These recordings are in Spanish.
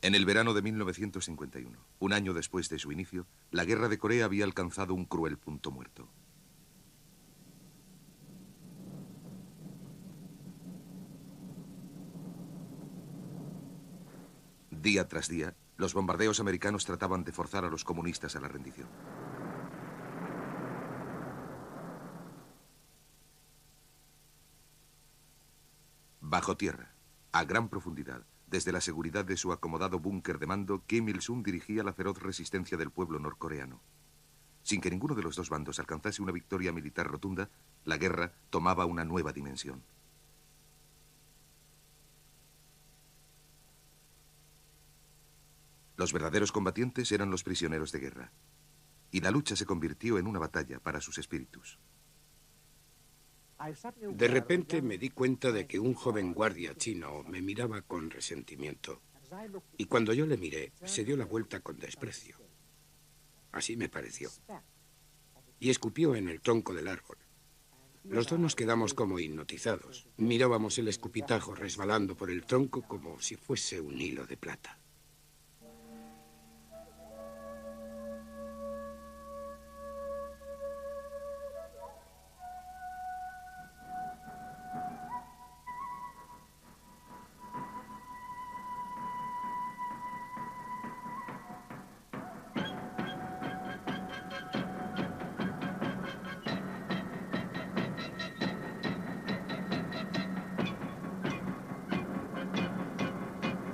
En el verano de 1951, un año después de su inicio, la guerra de Corea había alcanzado un cruel punto muerto. Día tras día, los bombardeos americanos trataban de forzar a los comunistas a la rendición. Bajo tierra, a gran profundidad, desde la seguridad de su acomodado búnker de mando, Kim Il-sung dirigía la feroz resistencia del pueblo norcoreano. Sin que ninguno de los dos bandos alcanzase una victoria militar rotunda, la guerra tomaba una nueva dimensión. Los verdaderos combatientes eran los prisioneros de guerra, y la lucha se convirtió en una batalla para sus espíritus. De repente me di cuenta de que un joven guardia chino me miraba con resentimiento. Y cuando yo le miré, se dio la vuelta con desprecio. Así me pareció. Y escupió en el tronco del árbol. Los dos nos quedamos como hipnotizados. Mirábamos el escupitajo resbalando por el tronco como si fuese un hilo de plata.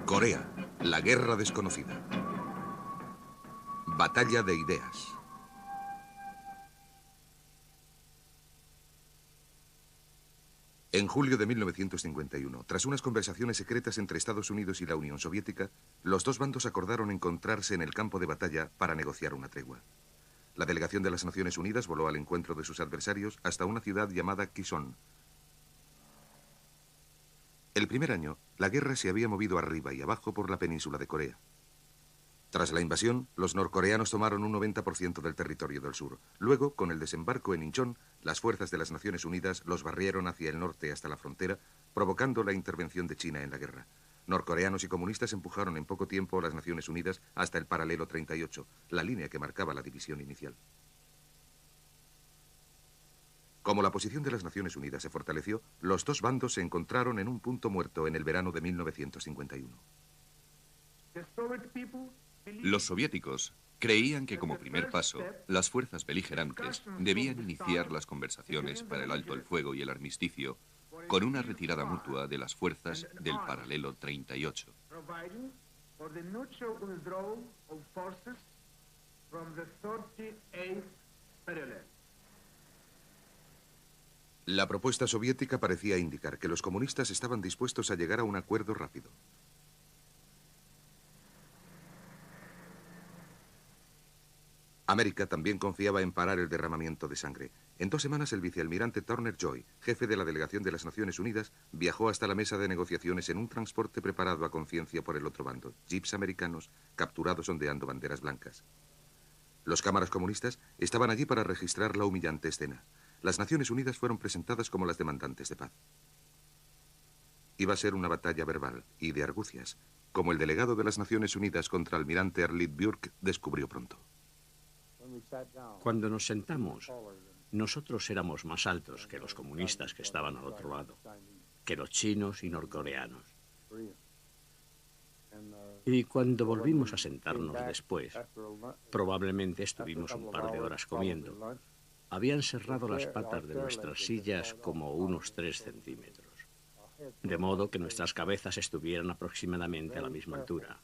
Corea, la guerra desconocida. Batalla de ideas. En julio de 1951, tras unas conversaciones secretas entre Estados Unidos y la Unión Soviética, los dos bandos acordaron encontrarse en el campo de batalla para negociar una tregua. La delegación de las Naciones Unidas voló al encuentro de sus adversarios hasta una ciudad llamada Quezon. El primer año, la guerra se había movido arriba y abajo por la península de Corea. Tras la invasión, los norcoreanos tomaron un 90% del territorio del sur. Luego, con el desembarco en Inchon, las fuerzas de las Naciones Unidas los barrieron hacia el norte hasta la frontera, provocando la intervención de China en la guerra. Norcoreanos y comunistas empujaron en poco tiempo a las Naciones Unidas hasta el paralelo 38, la línea que marcaba la división inicial. Como la posición de las Naciones Unidas se fortaleció, los dos bandos se encontraron en un punto muerto en el verano de 1951. Los soviéticos creían que como primer paso, las fuerzas beligerantes debían iniciar las conversaciones para el alto el fuego y el armisticio con una retirada mutua de las fuerzas del paralelo 38. La propuesta soviética parecía indicar que los comunistas estaban dispuestos a llegar a un acuerdo rápido. América también confiaba en parar el derramamiento de sangre. En 2 semanas, el vicealmirante Turner Joy, jefe de la delegación de las Naciones Unidas, viajó hasta la mesa de negociaciones en un transporte preparado a conciencia por el otro bando, jeeps americanos capturados ondeando banderas blancas. Los cámaras comunistas estaban allí para registrar la humillante escena. Las Naciones Unidas fueron presentadas como las demandantes de paz. Iba a ser una batalla verbal y de argucias, como el delegado de las Naciones Unidas contra almirante Arlit Björk descubrió pronto. Cuando nos sentamos, nosotros éramos más altos que los comunistas que estaban al otro lado, que los chinos y norcoreanos. Y cuando volvimos a sentarnos después, probablemente estuvimos un par de horas comiendo, habían cerrado las patas de nuestras sillas como unos 3 centímetros, de modo que nuestras cabezas estuvieran aproximadamente a la misma altura.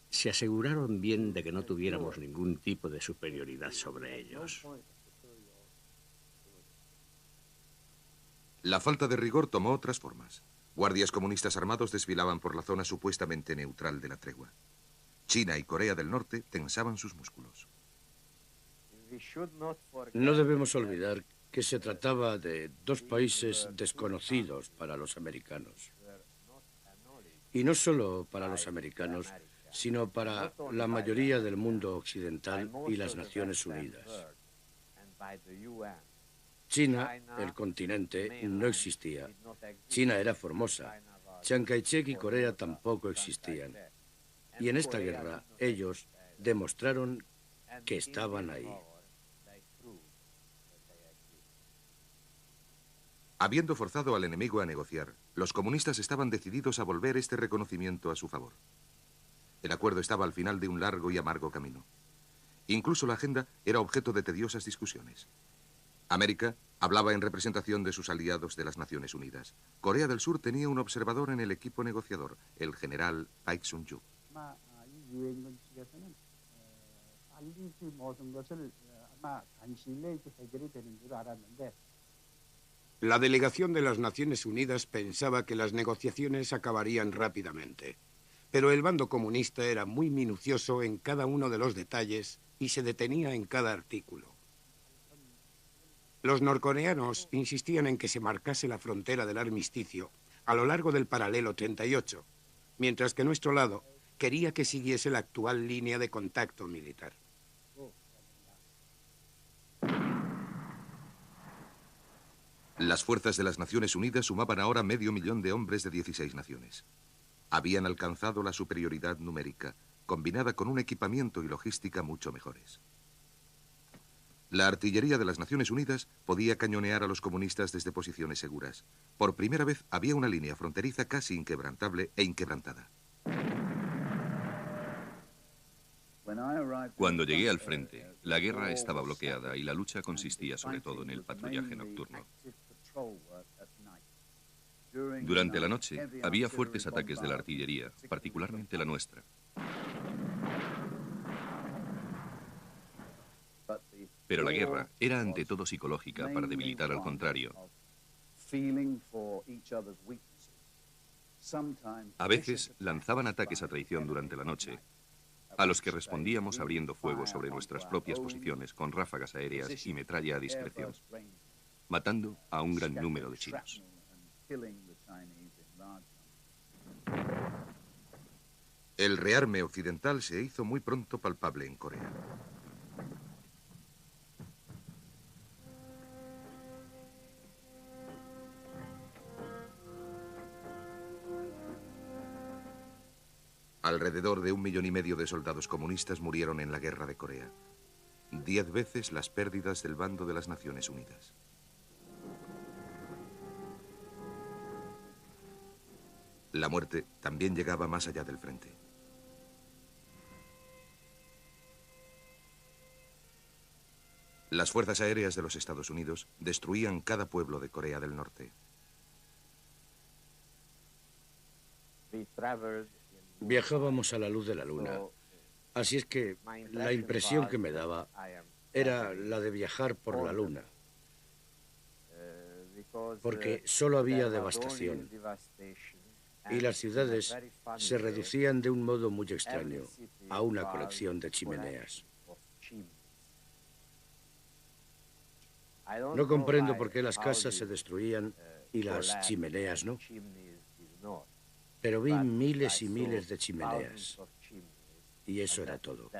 Se aseguraron bien de que no tuviéramos ningún tipo de superioridad sobre ellos. La falta de rigor tomó otras formas. Guardias comunistas armados desfilaban por la zona supuestamente neutral de la tregua. China y Corea del Norte tensaban sus músculos. No debemos olvidar que se trataba de 2 países desconocidos para los americanos. Y no solo para los americanos, sino para la mayoría del mundo occidental y las Naciones Unidas. China, el continente, no existía. China era Formosa. Chiang Kai-shek y Corea tampoco existían. Y en esta guerra ellos demostraron que estaban ahí. Habiendo forzado al enemigo a negociar, los comunistas estaban decididos a volver este reconocimiento a su favor. El acuerdo estaba al final de un largo y amargo camino. Incluso la agenda era objeto de tediosas discusiones. América hablaba en representación de sus aliados de las Naciones Unidas. Corea del Sur tenía un observador en el equipo negociador, el general Paik Sun-yu. La delegación de las Naciones Unidas pensaba que las negociaciones acabarían rápidamente, pero el bando comunista era muy minucioso en cada uno de los detalles y se detenía en cada artículo. Los norcoreanos insistían en que se marcase la frontera del armisticio a lo largo del paralelo 38, mientras que nuestro lado quería que siguiese la actual línea de contacto militar. Las fuerzas de las Naciones Unidas sumaban ahora 500.000 de hombres de 16 naciones. Habían alcanzado la superioridad numérica, combinada con un equipamiento y logística mucho mejores. La artillería de las Naciones Unidas podía cañonear a los comunistas desde posiciones seguras. Por primera vez había una línea fronteriza casi inquebrantable e inquebrantada. Cuando llegué al frente, la guerra estaba bloqueada y la lucha consistía sobre todo en el patrullaje nocturno. Durante la noche había fuertes ataques de la artillería, particularmente la nuestra. Pero la guerra era ante todo psicológica para debilitar al contrario. A veces lanzaban ataques a traición durante la noche, a los que respondíamos abriendo fuego sobre nuestras propias posiciones con ráfagas aéreas y metralla a discreción, matando a un gran número de chinos. El rearme occidental se hizo muy pronto palpable en Corea. Alrededor de 1,5 millones de soldados comunistas murieron en la guerra de Corea. 10 veces las pérdidas del bando de las Naciones Unidas. La muerte también llegaba más allá del frente. Las fuerzas aéreas de los Estados Unidos destruían cada pueblo de Corea del Norte. Viajábamos a la luz de la luna, así es que la impresión que me daba era la de viajar por la luna, porque solo había devastación y las ciudades se reducían de un modo muy extraño a una colección de chimeneas. No comprendo por qué las casas se destruían y las chimeneas no. Pero vi miles y miles de chimeneas. Y eso era todo.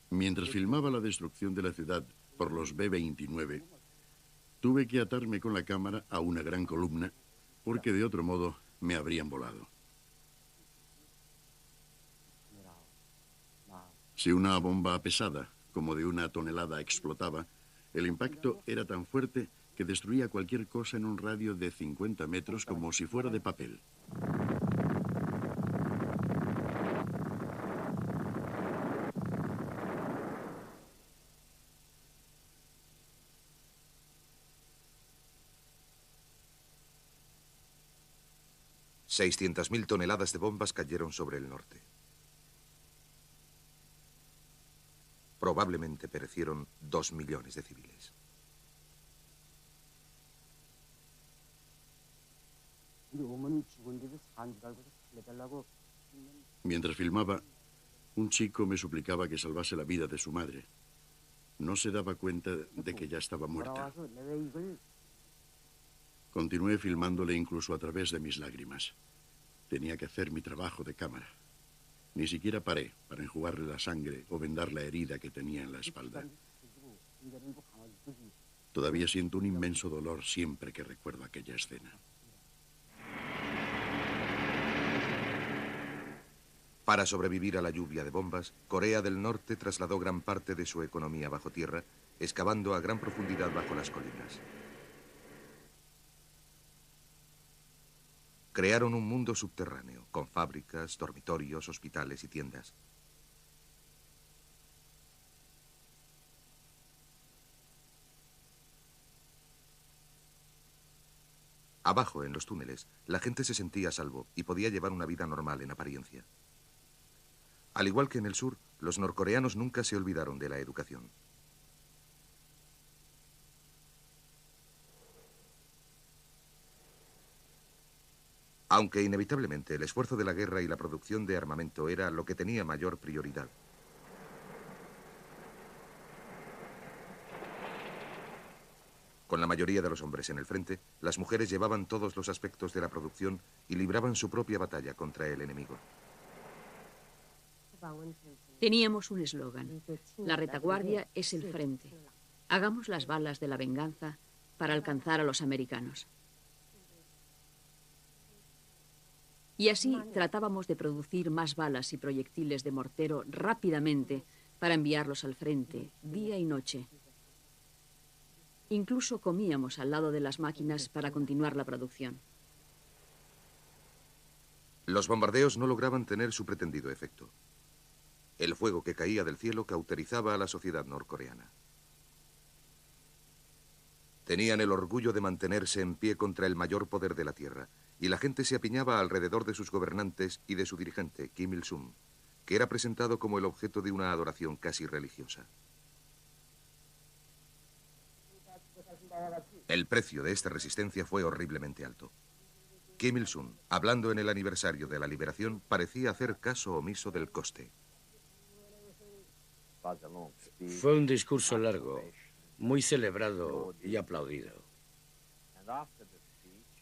Mientras filmaba la destrucción de la ciudad por los B-29, tuve que atarme con la cámara a una gran columna porque de otro modo me habrían volado. Si una bomba pesada, como de 1 tonelada, explotaba, el impacto era tan fuerte que destruía cualquier cosa en un radio de 50 metros como si fuera de papel. $600.000 toneladas de bombas cayeron sobre el norte. Probablemente perecieron 2 millones de civiles. Mientras filmaba, un chico me suplicaba que salvase la vida de su madre. No se daba cuenta de que ya estaba muerta. Continué filmándole incluso a través de mis lágrimas. Tenía que hacer mi trabajo de cámara. Ni siquiera paré para enjugarle la sangre o vendar la herida que tenía en la espalda. Todavía siento un inmenso dolor siempre que recuerdo aquella escena. Para sobrevivir a la lluvia de bombas, Corea del Norte trasladó gran parte de su economía bajo tierra, excavando a gran profundidad bajo las colinas. Crearon un mundo subterráneo, con fábricas, dormitorios, hospitales y tiendas. Abajo, en los túneles, la gente se sentía a salvo y podía llevar una vida normal en apariencia. Al igual que en el sur, los norcoreanos nunca se olvidaron de la educación. Aunque inevitablemente el esfuerzo de la guerra y la producción de armamento era lo que tenía mayor prioridad. Con la mayoría de los hombres en el frente, las mujeres llevaban todos los aspectos de la producción y libraban su propia batalla contra el enemigo. Teníamos un eslogan: la retaguardia es el frente. Hagamos las balas de la venganza para alcanzar a los americanos. Y así tratábamos de producir más balas y proyectiles de mortero rápidamente para enviarlos al frente, día y noche. Incluso comíamos al lado de las máquinas para continuar la producción. Los bombardeos no lograban tener su pretendido efecto. El fuego que caía del cielo cauterizaba a la sociedad norcoreana. Tenían el orgullo de mantenerse en pie contra el mayor poder de la tierra, y la gente se apiñaba alrededor de sus gobernantes y de su dirigente, Kim Il-sung, que era presentado como el objeto de una adoración casi religiosa. El precio de esta resistencia fue horriblemente alto. Kim Il-sung, hablando en el aniversario de la liberación, parecía hacer caso omiso del coste. Fue un discurso largo, muy celebrado y aplaudido.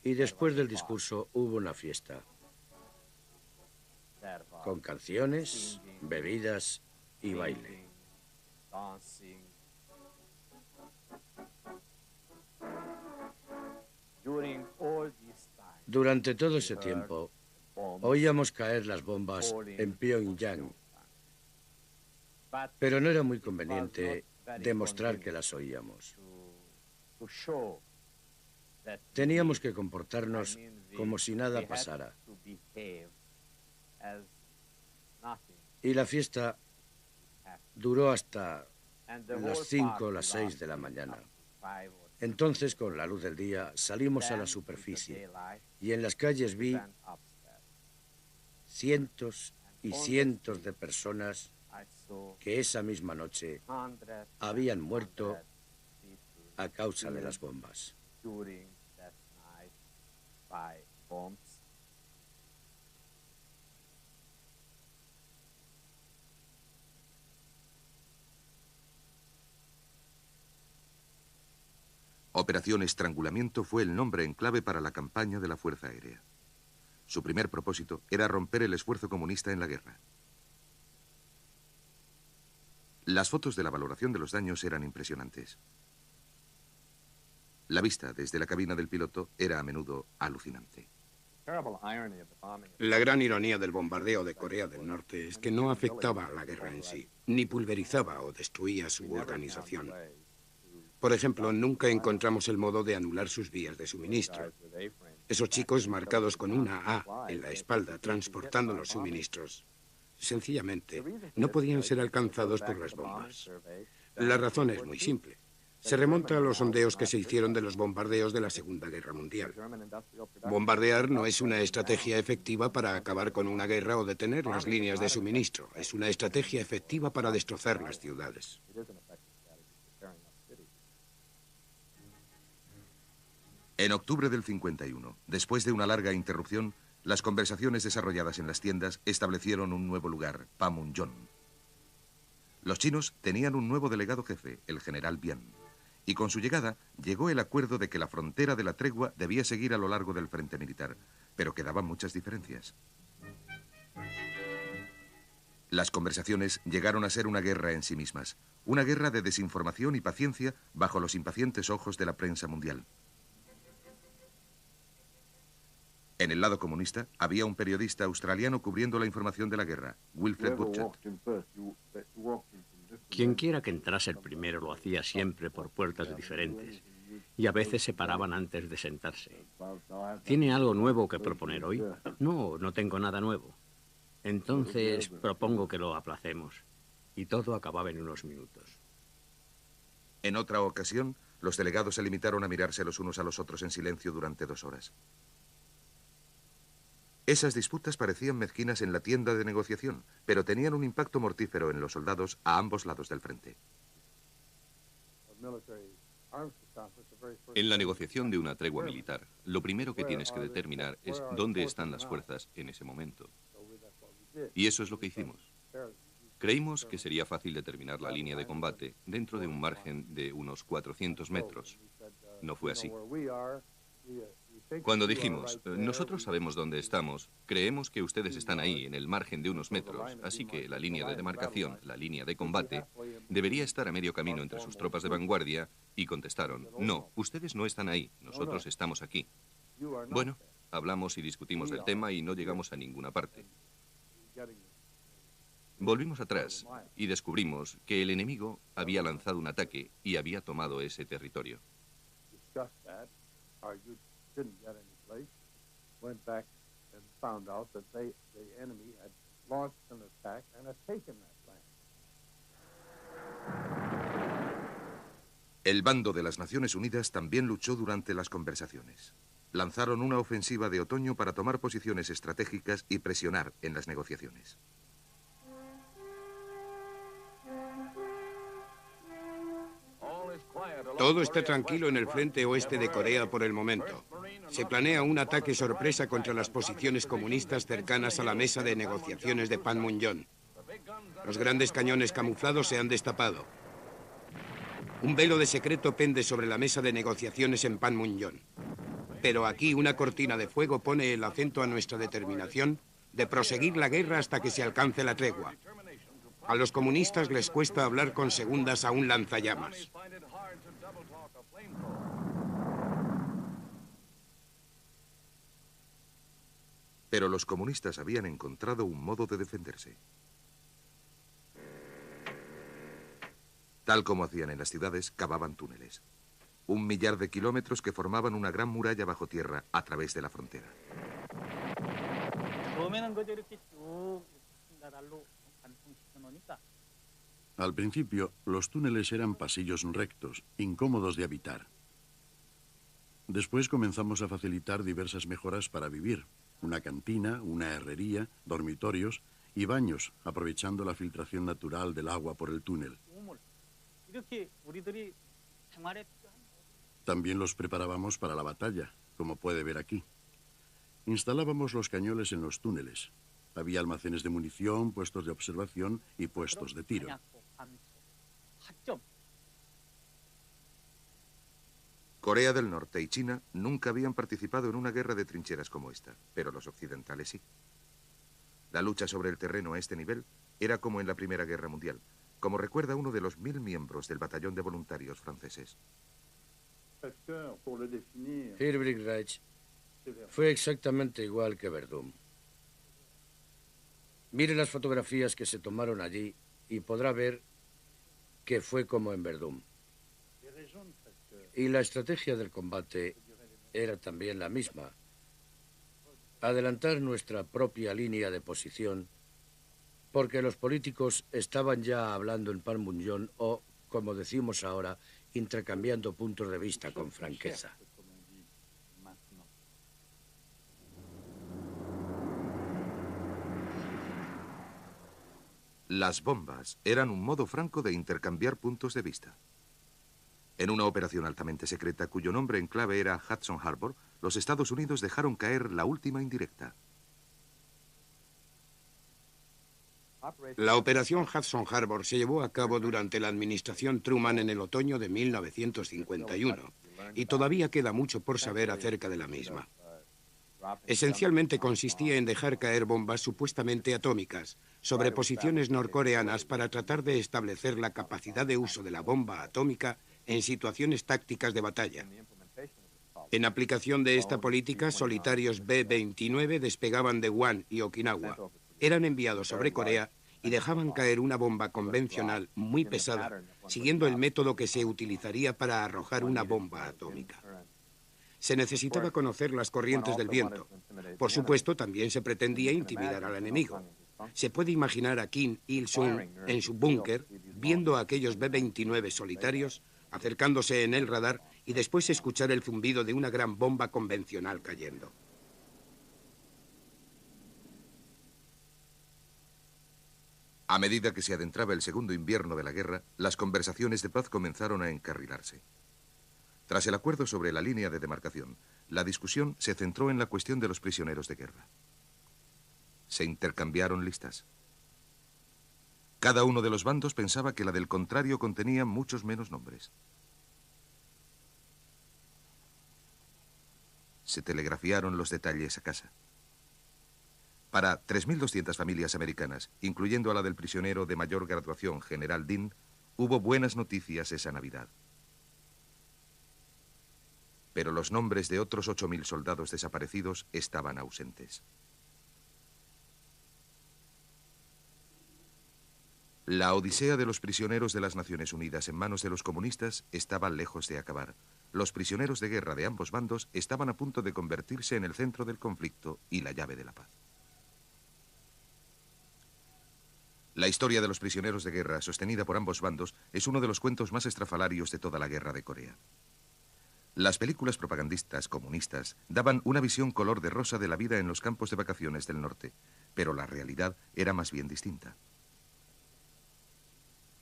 Y después del discurso hubo una fiesta, con canciones, bebidas y baile. Durante todo ese tiempo, oíamos caer las bombas en Pyongyang, pero no era muy conveniente demostrar que las oíamos. Teníamos que comportarnos como si nada pasara. Y la fiesta duró hasta las 5 o las 6 de la mañana. Entonces, con la luz del día, salimos a la superficie y en las calles vi cientos y cientos de personas que esa misma noche habían muerto a causa de las bombas. Operación Estrangulamiento fue el nombre en clave para la campaña de la Fuerza Aérea. Su primer propósito era romper el esfuerzo comunista en la guerra. Las fotos de la valoración de los daños eran impresionantes. La vista desde la cabina del piloto era a menudo alucinante. La gran ironía del bombardeo de Corea del Norte es que no afectaba a la guerra en sí, ni pulverizaba o destruía su organización. Por ejemplo, nunca encontramos el modo de anular sus vías de suministro. Esos chicos marcados con una A en la espalda transportando los suministros, sencillamente no podían ser alcanzados por las bombas. La razón es muy simple. Se remonta a los sondeos que se hicieron de los bombardeos de la Segunda Guerra Mundial. Bombardear no es una estrategia efectiva para acabar con una guerra o detener las líneas de suministro. Es una estrategia efectiva para destrozar las ciudades. En octubre del 51, después de una larga interrupción, las conversaciones desarrolladas en las tiendas establecieron un nuevo lugar, Panmunjom. Los chinos tenían un nuevo delegado jefe, el general Bian, y con su llegada llegó el acuerdo de que la frontera de la tregua debía seguir a lo largo del frente militar, pero quedaban muchas diferencias. Las conversaciones llegaron a ser una guerra en sí mismas, una guerra de desinformación y paciencia bajo los impacientes ojos de la prensa mundial. En el lado comunista había un periodista australiano cubriendo la información de la guerra, Wilfred Burchett. Quien quiera que entrase el primero lo hacía siempre por puertas diferentes, y a veces se paraban antes de sentarse. ¿Tiene algo nuevo que proponer hoy? No, no tengo nada nuevo. Entonces propongo que lo aplacemos. Y todo acababa en unos minutos. En otra ocasión, los delegados se limitaron a mirarse los unos a los otros en silencio durante 2 horas. Esas disputas parecían mezquinas en la tienda de negociación, pero tenían un impacto mortífero en los soldados a ambos lados del frente. En la negociación de una tregua militar, lo primero que tienes que determinar es dónde están las fuerzas en ese momento. Y eso es lo que hicimos. Creímos que sería fácil determinar la línea de combate dentro de un margen de unos 400 metros. No fue así. Cuando dijimos, nosotros sabemos dónde estamos, creemos que ustedes están ahí, en el margen de unos metros, así que la línea de demarcación, la línea de combate, debería estar a medio camino entre sus tropas de vanguardia, y contestaron, no, ustedes no están ahí, nosotros estamos aquí. Bueno, hablamos y discutimos del tema y no llegamos a ninguna parte. Volvimos atrás y descubrimos que el enemigo había lanzado un ataque y había tomado ese territorio. El bando de las Naciones Unidas también luchó durante las conversaciones. Lanzaron una ofensiva de otoño para tomar posiciones estratégicas y presionar en las negociaciones. Todo está tranquilo en el frente oeste de Corea por el momento. Se planea un ataque sorpresa contra las posiciones comunistas cercanas a la mesa de negociaciones de Panmunjom. Los grandes cañones camuflados se han destapado. Un velo de secreto pende sobre la mesa de negociaciones en Panmunjom. Pero aquí una cortina de fuego pone el acento a nuestra determinación de proseguir la guerra hasta que se alcance la tregua. A los comunistas les cuesta hablar con segundas a un lanzallamas. Pero los comunistas habían encontrado un modo de defenderse. Tal como hacían en las ciudades, cavaban túneles. 1 millar de kilómetros que formaban una gran muralla bajo tierra a través de la frontera. Al principio, los túneles eran pasillos rectos, incómodos de habitar. Después comenzamos a facilitar diversas mejoras para vivir. Una cantina, una herrería, dormitorios y baños, aprovechando la filtración natural del agua por el túnel. También los preparábamos para la batalla, como puede ver aquí. Instalábamos los cañones en los túneles. Había almacenes de munición, puestos de observación y puestos de tiro. Corea del Norte y China nunca habían participado en una guerra de trincheras como esta, pero los occidentales sí. La lucha sobre el terreno a este nivel era como en la Primera Guerra Mundial, como recuerda uno de los 1000 miembros del batallón de voluntarios franceses. Heydrich Reich fue exactamente igual que Verdún. Mire las fotografías que se tomaron allí y podrá ver que fue como en Verdún. Y la estrategia del combate era también la misma. Adelantar nuestra propia línea de posición, porque los políticos estaban ya hablando en Panmunjom o, como decimos ahora, intercambiando puntos de vista con franqueza. Las bombas eran un modo franco de intercambiar puntos de vista. En una operación altamente secreta, cuyo nombre en clave era Hudson Harbor, los Estados Unidos dejaron caer la última indirecta. La operación Hudson Harbor se llevó a cabo durante la administración Truman en el otoño de 1951 y todavía queda mucho por saber acerca de la misma. Esencialmente consistía en dejar caer bombas supuestamente atómicas sobre posiciones norcoreanas para tratar de establecer la capacidad de uso de la bomba atómica en situaciones tácticas de batalla. En aplicación de esta política, solitarios B-29 despegaban de Guam y Okinawa. Eran enviados sobre Corea y dejaban caer una bomba convencional muy pesada, siguiendo el método que se utilizaría para arrojar una bomba atómica. Se necesitaba conocer las corrientes del viento. Por supuesto, también se pretendía intimidar al enemigo. Se puede imaginar a Kim Il-sung en su búnker, viendo a aquellos B-29 solitarios, acercándose en el radar y después escuchar el zumbido de una gran bomba convencional cayendo. A medida que se adentraba el segundo invierno de la guerra, las conversaciones de paz comenzaron a encarrilarse. Tras el acuerdo sobre la línea de demarcación, la discusión se centró en la cuestión de los prisioneros de guerra. Se intercambiaron listas. Cada uno de los bandos pensaba que la del contrario contenía muchos menos nombres. Se telegrafiaron los detalles a casa. Para 3.200 familias americanas, incluyendo a la del prisionero de mayor graduación, General Dean, hubo buenas noticias esa Navidad. Pero los nombres de otros 8.000 soldados desaparecidos estaban ausentes. La odisea de los prisioneros de las Naciones Unidas en manos de los comunistas estaba lejos de acabar. Los prisioneros de guerra de ambos bandos estaban a punto de convertirse en el centro del conflicto y la llave de la paz. La historia de los prisioneros de guerra, sostenida por ambos bandos, es uno de los cuentos más estrafalarios de toda la guerra de Corea. Las películas propagandistas comunistas daban una visión color de rosa de la vida en los campos de vacaciones del norte, pero la realidad era más bien distinta.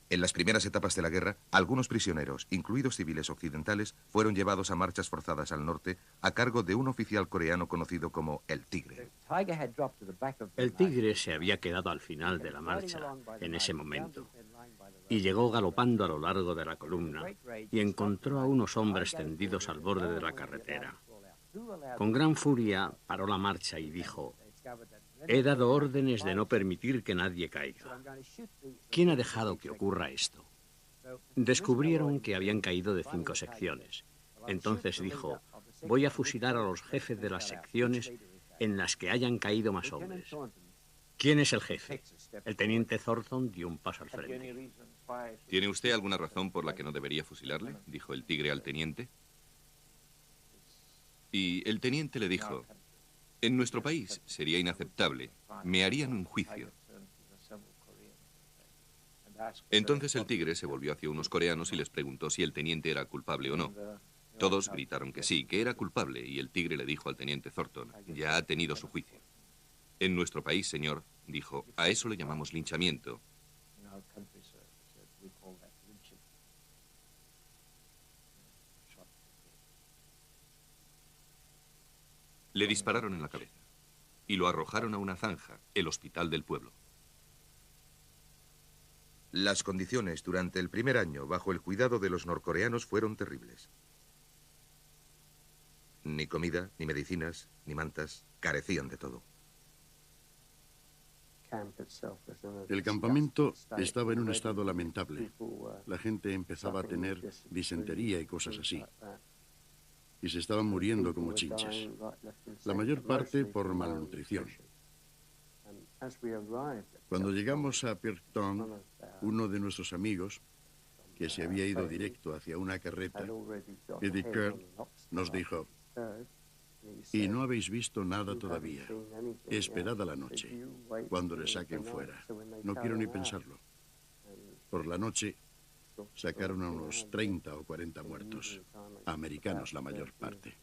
En las primeras etapas de la guerra, algunos prisioneros, incluidos civiles occidentales, fueron llevados a marchas forzadas al norte a cargo de un oficial coreano conocido como el Tigre. El Tigre se había quedado al final de la marcha en ese momento y llegó galopando a lo largo de la columna y encontró a unos hombres tendidos al borde de la carretera. Con gran furia paró la marcha y dijo: «He dado órdenes de no permitir que nadie caiga. ¿Quién ha dejado que ocurra esto?» Descubrieron que habían caído de 5 secciones. Entonces dijo: «Voy a fusilar a los jefes de las secciones en las que hayan caído más hombres». ¿Quién es el jefe? El teniente Thornton dio un paso al frente. ¿Tiene usted alguna razón por la que no debería fusilarle?, dijo el Tigre al teniente. Y el teniente le dijo: «En nuestro país sería inaceptable. Me harían un juicio». Entonces el Tigre se volvió hacia unos coreanos y les preguntó si el teniente era culpable o no. Todos gritaron que sí, que era culpable, y el Tigre le dijo al teniente Thornton: «Ya ha tenido su juicio». «En nuestro país, señor», dijo, «a eso le llamamos linchamiento». Le dispararon en la cabeza y lo arrojaron a una zanja, el hospital del pueblo. Las condiciones durante el primer año bajo el cuidado de los norcoreanos fueron terribles. Ni comida, ni medicinas, ni mantas, carecían de todo. El campamento estaba en un estado lamentable. La gente empezaba a tener disentería y cosas así. Y se estaban muriendo como chinches. La mayor parte por malnutrición. Cuando llegamos a Pirkton, uno de nuestros amigos, que se había ido directo hacia una carreta, Eddie Kurt, nos dijo: «Y no habéis visto nada todavía. Esperad a la noche, cuando le saquen fuera. No quiero ni pensarlo». Por la noche sacaron a unos 30 o 40 muertos, americanos la mayor parte.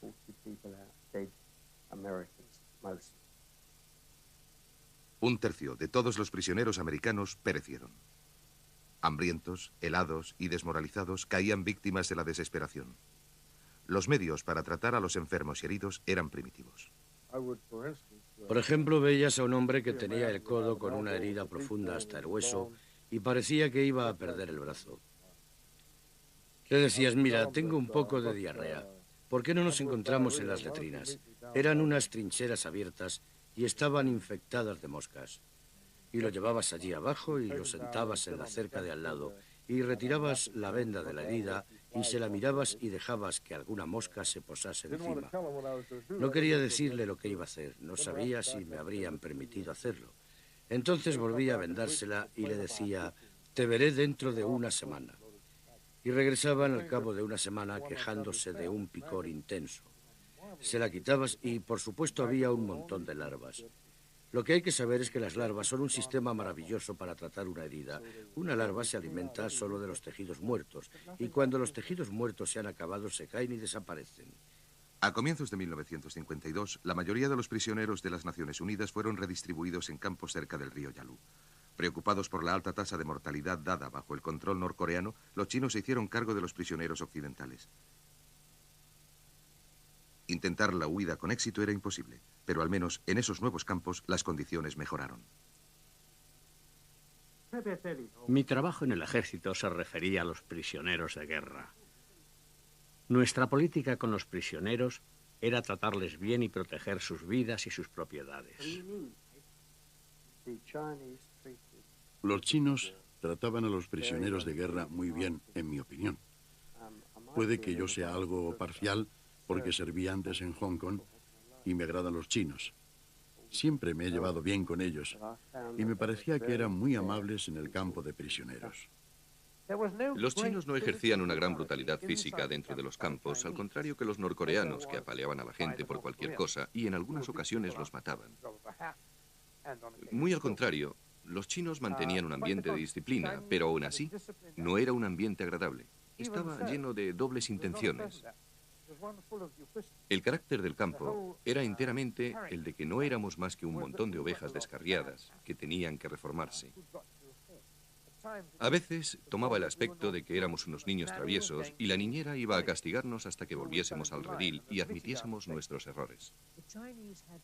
Un tercio de todos los prisioneros americanos perecieron. Hambrientos, helados y desmoralizados, caían víctimas de la desesperación. Los medios para tratar a los enfermos y heridos eran primitivos. Por ejemplo, veías a un hombre que tenía el codo con una herida profunda hasta el hueso y parecía que iba a perder el brazo. Le decías, mira, tengo un poco de diarrea. ¿Por qué no nos encontramos en las letrinas? Eran unas trincheras abiertas y estaban infectadas de moscas. Y lo llevabas allí abajo y lo sentabas en la cerca de al lado y retirabas la venda de la herida y se la mirabas y dejabas que alguna mosca se posase encima. No quería decirle lo que iba a hacer, no sabía si me habrían permitido hacerlo. Entonces volvía a vendársela y le decía, te veré dentro de una semana. Y regresaban al cabo de una semana quejándose de un picor intenso. Se la quitabas y, por supuesto, había un montón de larvas. Lo que hay que saber es que las larvas son un sistema maravilloso para tratar una herida. Una larva se alimenta solo de los tejidos muertos, y cuando los tejidos muertos se han acabado, se caen y desaparecen. A comienzos de 1952, la mayoría de los prisioneros de las Naciones Unidas fueron redistribuidos en campos cerca del río Yalu. Preocupados por la alta tasa de mortalidad dada bajo el control norcoreano, los chinos se hicieron cargo de los prisioneros occidentales. Intentar la huida con éxito era imposible, pero al menos en esos nuevos campos las condiciones mejoraron. Mi trabajo en el ejército se refería a los prisioneros de guerra. Nuestra política con los prisioneros era tratarles bien y proteger sus vidas y sus propiedades. Los chinos trataban a los prisioneros de guerra muy bien, en mi opinión. Puede que yo sea algo parcial, porque serví antes en Hong Kong y me agradan los chinos. Siempre me he llevado bien con ellos y me parecía que eran muy amables en el campo de prisioneros. Los chinos no ejercían una gran brutalidad física dentro de los campos, al contrario que los norcoreanos, que apaleaban a la gente por cualquier cosa y en algunas ocasiones los mataban. Muy al contrario, los chinos mantenían un ambiente de disciplina, pero aún así no era un ambiente agradable. Estaba lleno de dobles intenciones. El carácter del campo era enteramente el de que no éramos más que un montón de ovejas descarriadas que tenían que reformarse. A veces tomaba el aspecto de que éramos unos niños traviesos y la niñera iba a castigarnos hasta que volviésemos al redil y admitiésemos nuestros errores.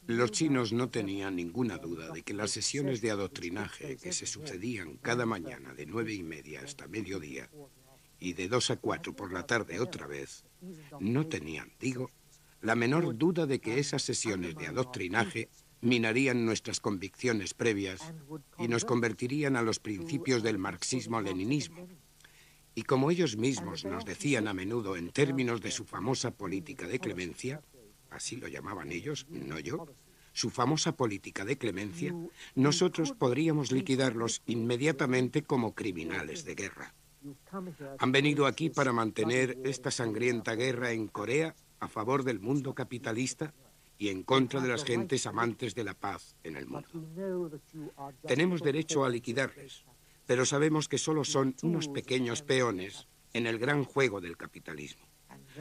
Los chinos no tenían ninguna duda de que las sesiones de adoctrinaje que se sucedían cada mañana de 9:30 hasta mediodía y de 2 a 4 por la tarde otra vez, no tenían, digo, la menor duda de que esas sesiones de adoctrinaje minarían nuestras convicciones previas y nos convertirían a los principios del marxismo-leninismo. Y como ellos mismos nos decían a menudo en términos de su famosa política de clemencia, así lo llamaban ellos, no yo, su famosa política de clemencia, nosotros podríamos liquidarlos inmediatamente como criminales de guerra. Han venido aquí para mantener esta sangrienta guerra en Corea a favor del mundo capitalista y en contra de las gentes amantes de la paz en el mundo. Tenemos derecho a liquidarles, pero sabemos que solo son unos pequeños peones en el gran juego del capitalismo.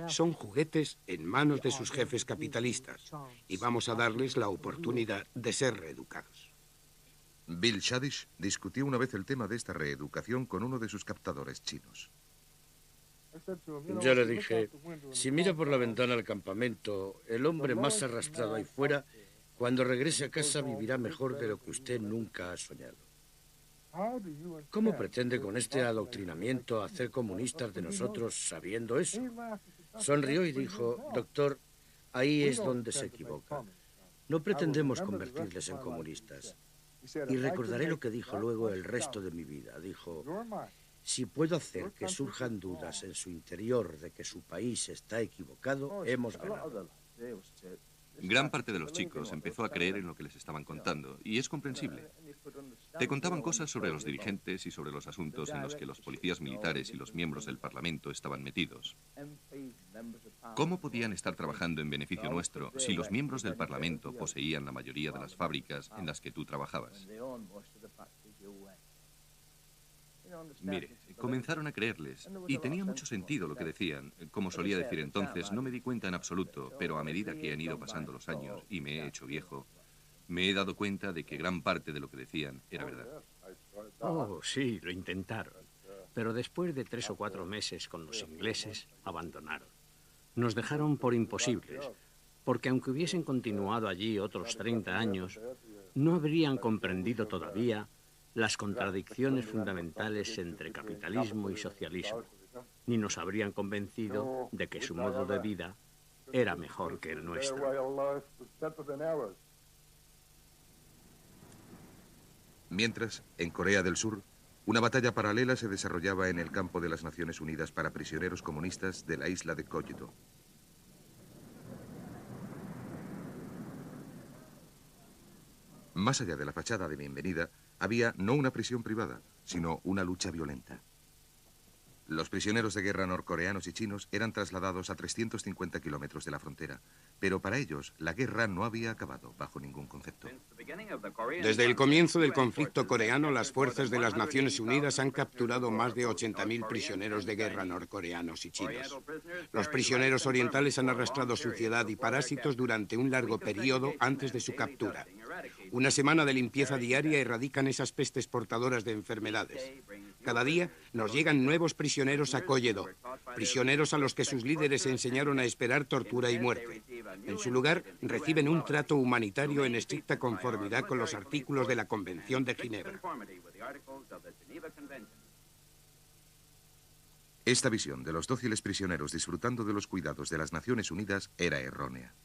Son juguetes en manos de sus jefes capitalistas y vamos a darles la oportunidad de ser reeducados. Bill Shadish discutió una vez el tema de esta reeducación con uno de sus captadores chinos. Yo le dije, si mira por la ventana al campamento, el hombre más arrastrado ahí fuera, cuando regrese a casa vivirá mejor de lo que usted nunca ha soñado. ¿Cómo pretende con este adoctrinamiento hacer comunistas de nosotros sabiendo eso? Sonrió y dijo, doctor, ahí es donde se equivoca. No pretendemos convertirles en comunistas. Y recordaré lo que dijo luego el resto de mi vida. Dijo, si puedo hacer que surjan dudas en su interior de que su país está equivocado, hemos ganado. Gran parte de los chicos empezó a creer en lo que les estaban contando, y es comprensible. Te contaban cosas sobre los dirigentes y sobre los asuntos en los que los policías militares y los miembros del Parlamento estaban metidos. ¿Cómo podían estar trabajando en beneficio nuestro si los miembros del Parlamento poseían la mayoría de las fábricas en las que tú trabajabas? Mire, comenzaron a creerles, y tenía mucho sentido lo que decían. Como solía decir entonces, no me di cuenta en absoluto, pero a medida que han ido pasando los años y me he hecho viejo, me he dado cuenta de que gran parte de lo que decían era verdad. Oh, sí, lo intentaron. Pero después de 3 o 4 meses con los ingleses, abandonaron. Nos dejaron por imposibles. porque aunque hubiesen continuado allí otros 30 años, no habrían comprendido todavía las contradicciones fundamentales entre capitalismo y socialismo, ni nos habrían convencido de que su modo de vida era mejor que el nuestro. Mientras, en Corea del Sur, una batalla paralela se desarrollaba en el campo de las Naciones Unidas para prisioneros comunistas de la isla de Kogyo. Más allá de la fachada de bienvenida, había no una prisión privada, sino una lucha violenta. Los prisioneros de guerra norcoreanos y chinos eran trasladados a 350 kilómetros de la frontera, pero para ellos la guerra no había acabado bajo ningún concepto. Desde el comienzo del conflicto coreano, las fuerzas de las Naciones Unidas han capturado más de 80.000 prisioneros de guerra norcoreanos y chinos. Los prisioneros orientales han arrastrado suciedad y parásitos durante un largo periodo antes de su captura. Una semana de limpieza diaria erradican esas pestes portadoras de enfermedades. Cada día nos llegan nuevos prisioneros a Kogyo, prisioneros a los que sus líderes enseñaron a esperar tortura y muerte. En su lugar, reciben un trato humanitario en estricta conformidad con los artículos de la Convención de Ginebra. Esta visión de los dóciles prisioneros disfrutando de los cuidados de las Naciones Unidas era errónea.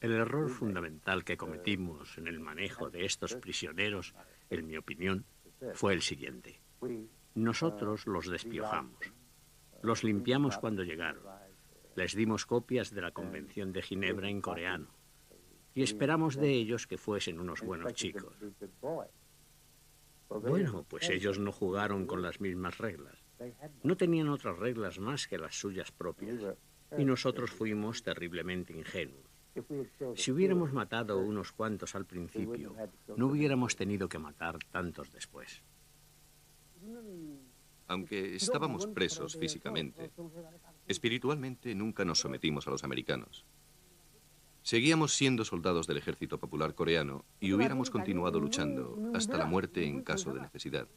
El error fundamental que cometimos en el manejo de estos prisioneros, en mi opinión, fue el siguiente. Nosotros los despiojamos, los limpiamos cuando llegaron, les dimos copias de la Convención de Ginebra en coreano y esperamos de ellos que fuesen unos buenos chicos. Bueno, pues ellos no jugaron con las mismas reglas. No tenían otras reglas más que las suyas propias y nosotros fuimos terriblemente ingenuos. Si hubiéramos matado unos cuantos al principio, no hubiéramos tenido que matar tantos después. Aunque estábamos presos físicamente, espiritualmente nunca nos sometimos a los americanos. Seguíamos siendo soldados del Ejército Popular Coreano y hubiéramos continuado luchando hasta la muerte en caso de necesidad.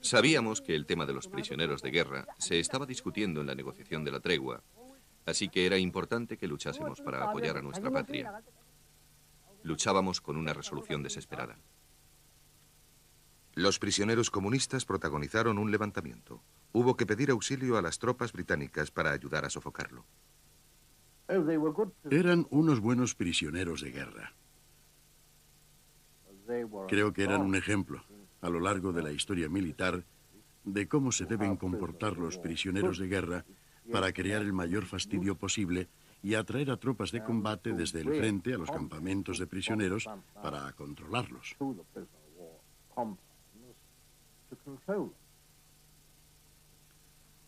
Sabíamos que el tema de los prisioneros de guerra se estaba discutiendo en la negociación de la tregua, así que era importante que luchásemos para apoyar a nuestra patria. Luchábamos con una resolución desesperada. Los prisioneros comunistas protagonizaron un levantamiento. Hubo que pedir auxilio a las tropas británicas para ayudar a sofocarlo. Eran unos buenos prisioneros de guerra. Creo que eran un ejemplo, a lo largo de la historia militar, de cómo se deben comportar los prisioneros de guerra para crear el mayor fastidio posible y atraer a tropas de combate desde el frente a los campamentos de prisioneros para controlarlos.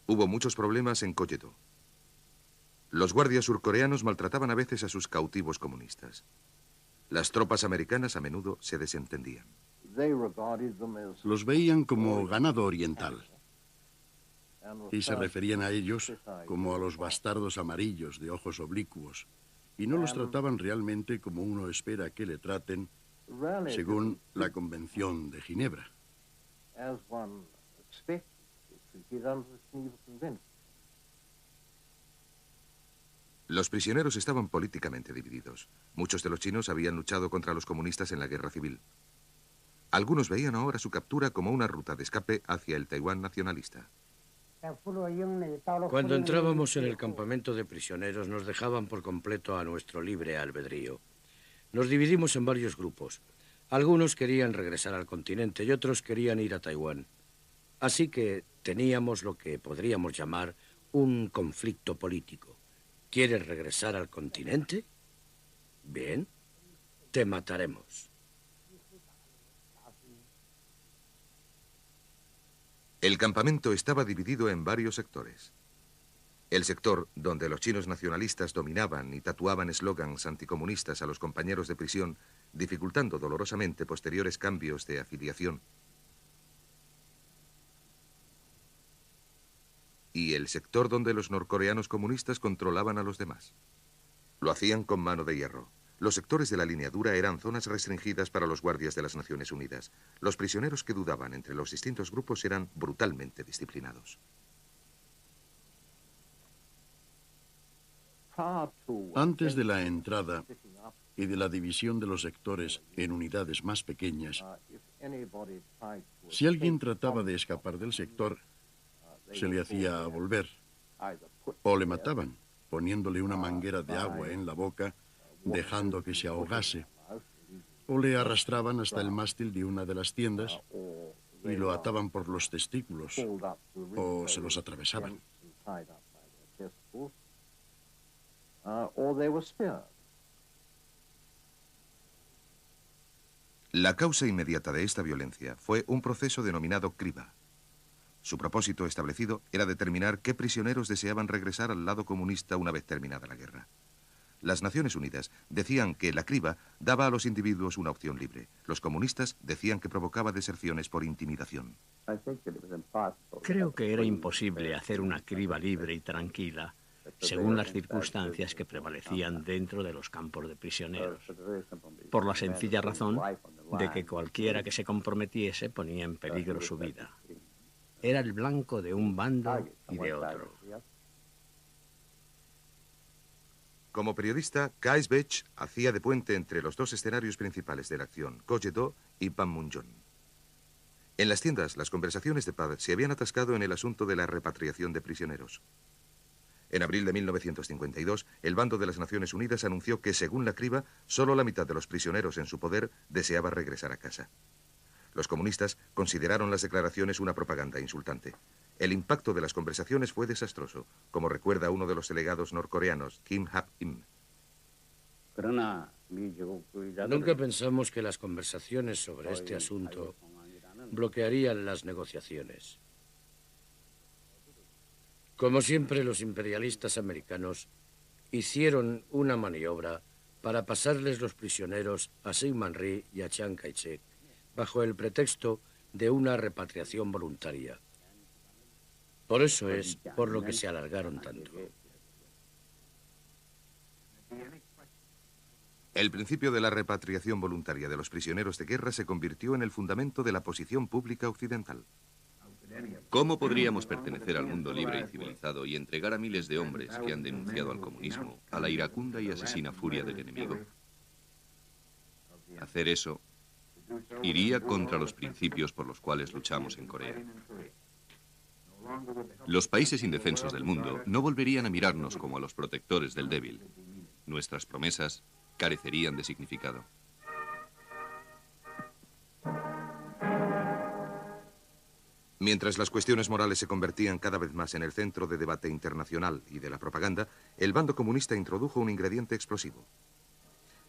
Hubo muchos problemas en Kogyo. Los guardias surcoreanos maltrataban a veces a sus cautivos comunistas. Las tropas americanas a menudo se desentendían. Los veían como ganado oriental y se referían a ellos como a los bastardos amarillos de ojos oblicuos y no los trataban realmente como uno espera que le traten según la Convención de Ginebra. Los prisioneros estaban políticamente divididos. Muchos de los chinos habían luchado contra los comunistas en la guerra civil. Algunos veían ahora su captura como una ruta de escape hacia el Taiwán nacionalista. Cuando entrábamos en el campamento de prisioneros nos dejaban por completo a nuestro libre albedrío. Nos dividimos en varios grupos. Algunos querían regresar al continente y otros querían ir a Taiwán. Así que teníamos lo que podríamos llamar un conflicto político. ¿Quieres regresar al continente? Bien, te mataremos. El campamento estaba dividido en varios sectores. El sector donde los chinos nacionalistas dominaban y tatuaban eslogans anticomunistas a los compañeros de prisión, dificultando dolorosamente posteriores cambios de afiliación. Y el sector donde los norcoreanos comunistas controlaban a los demás. Lo hacían con mano de hierro. los sectores de la línea dura eran zonas restringidas para los guardias de las Naciones Unidas. Los prisioneros que dudaban entre los distintos grupos eran brutalmente disciplinados. Antes de la entrada y de la división de los sectores en unidades más pequeñas, si alguien trataba de escapar del sector, se le hacía volver o le mataban, poniéndole una manguera de agua en la boca, dejando que se ahogase, o le arrastraban hasta el mástil de una de las tiendas y lo ataban por los testículos o se los atravesaban. La causa inmediata de esta violencia fue un proceso denominado criba. Su propósito establecido era determinar qué prisioneros deseaban regresar al lado comunista una vez terminada la guerra. Las Naciones Unidas decían que la criba daba a los individuos una opción libre. Los comunistas decían que provocaba deserciones por intimidación. Creo que era imposible hacer una criba libre y tranquila según las circunstancias que prevalecían dentro de los campos de prisioneros, por la sencilla razón de que cualquiera que se comprometiese ponía en peligro su vida. Era el blanco de un bando y de otro. Como periodista, Kaisbech hacía de puente entre los dos escenarios principales de la acción, Koyedo y Panmunjom. En las tiendas, las conversaciones de paz se habían atascado en el asunto de la repatriación de prisioneros. En abril de 1952, el bando de las Naciones Unidas anunció que, según la criba, solo la mitad de los prisioneros en su poder deseaba regresar a casa. Los comunistas consideraron las declaraciones una propaganda insultante. El impacto de las conversaciones fue desastroso, como recuerda uno de los delegados norcoreanos, Kim Hap-im. Nunca pensamos que las conversaciones sobre este asunto bloquearían las negociaciones. Como siempre, los imperialistas americanos hicieron una maniobra para pasarles los prisioneros a Syngman Rhee y a Chiang Kai-shek bajo el pretexto de una repatriación voluntaria. Por eso es por lo que se alargaron tanto. El principio de la repatriación voluntaria de los prisioneros de guerra se convirtió en el fundamento de la posición pública occidental. ¿Cómo podríamos pertenecer al mundo libre y civilizado y entregar a miles de hombres que han denunciado al comunismo a la iracunda y asesina furia del enemigo? Hacer eso iría contra los principios por los cuales luchamos en Corea. Los países indefensos del mundo no volverían a mirarnos como a los protectores del débil. Nuestras promesas carecerían de significado. Mientras las cuestiones morales se convertían cada vez más en el centro de debate internacional y de la propaganda, el bando comunista introdujo un ingrediente explosivo.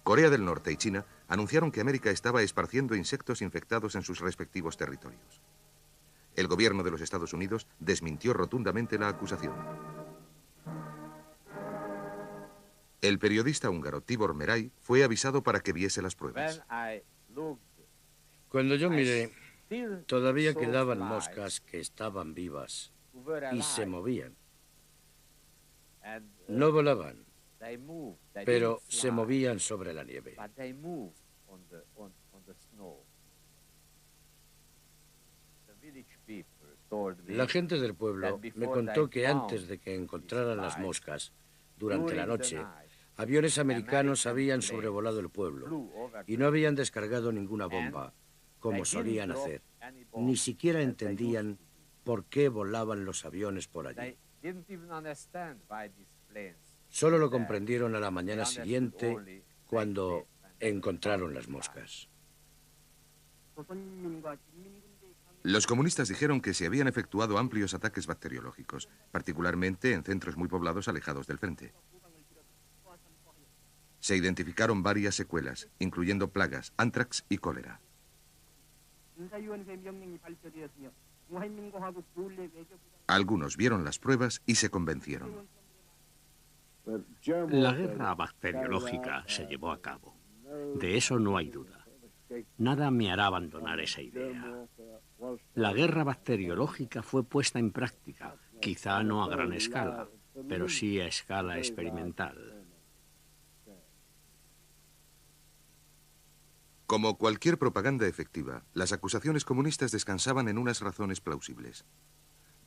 Corea del Norte y China anunciaron que América estaba esparciendo insectos infectados en sus respectivos territorios. El gobierno de los Estados Unidos desmintió rotundamente la acusación. El periodista húngaro Tibor Meray fue avisado para que viese las pruebas. Cuando yo miré, todavía quedaban moscas que estaban vivas y se movían. No volaban, pero se movían sobre la nieve. La gente del pueblo me contó que antes de que encontraran las moscas, durante la noche, aviones americanos habían sobrevolado el pueblo y no habían descargado ninguna bomba, como solían hacer. Ni siquiera entendían por qué volaban los aviones por allí. Solo lo comprendieron a la mañana siguiente, cuando encontraron las moscas. Los comunistas dijeron que se habían efectuado amplios ataques bacteriológicos, particularmente en centros muy poblados alejados del frente. Se identificaron varias secuelas, incluyendo plagas, ántrax y cólera. Algunos vieron las pruebas y se convencieron. La guerra bacteriológica se llevó a cabo. De eso no hay duda. Nada me hará abandonar esa idea. La guerra bacteriológica fue puesta en práctica, quizá no a gran escala, pero sí a escala experimental. Como cualquier propaganda efectiva, las acusaciones comunistas descansaban en unas razones plausibles.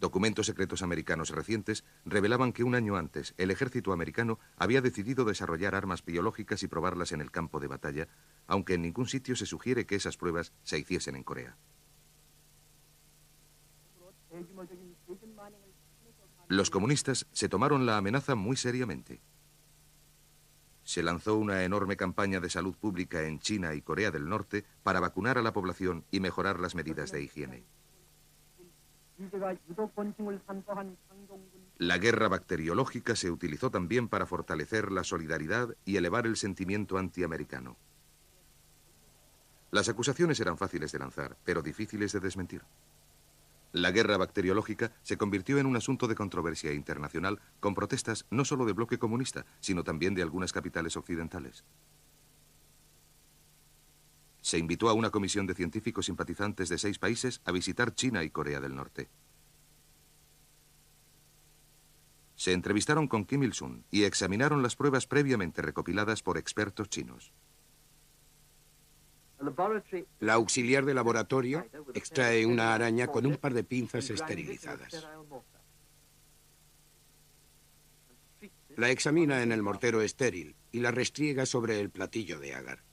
Documentos secretos americanos recientes revelaban que un año antes el ejército americano había decidido desarrollar armas biológicas y probarlas en el campo de batalla, aunque en ningún sitio se sugiere que esas pruebas se hiciesen en Corea. Los comunistas se tomaron la amenaza muy seriamente. Se lanzó una enorme campaña de salud pública en China y Corea del Norte para vacunar a la población y mejorar las medidas de higiene. La guerra bacteriológica se utilizó también para fortalecer la solidaridad y elevar el sentimiento antiamericano. Las acusaciones eran fáciles de lanzar, pero difíciles de desmentir. La guerra bacteriológica se convirtió en un asunto de controversia internacional con protestas no solo del bloque comunista, sino también de algunas capitales occidentales. Se invitó a una comisión de científicos simpatizantes de 6 países a visitar China y Corea del Norte. Se entrevistaron con Kim Il-sung y examinaron las pruebas previamente recopiladas por expertos chinos. La auxiliar de laboratorio extrae una araña con un par de pinzas esterilizadas. La examina en el mortero estéril y la restriega sobre el platillo de agar.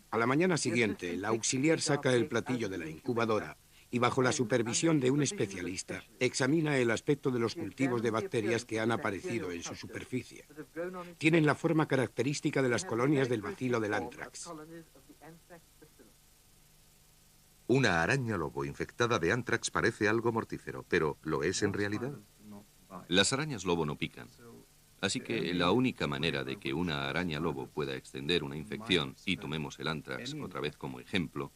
A la mañana siguiente, la auxiliar saca el platillo de la incubadora y, bajo la supervisión de un especialista, examina el aspecto de los cultivos de bacterias que han aparecido en su superficie. Tienen la forma característica de las colonias del bacilo del anthrax. Una araña lobo infectada de anthrax parece algo mortífero, pero ¿lo es en realidad? Las arañas lobo no pican. Así que la única manera de que una araña lobo pueda extender una infección, y tomemos el anthrax otra vez como ejemplo,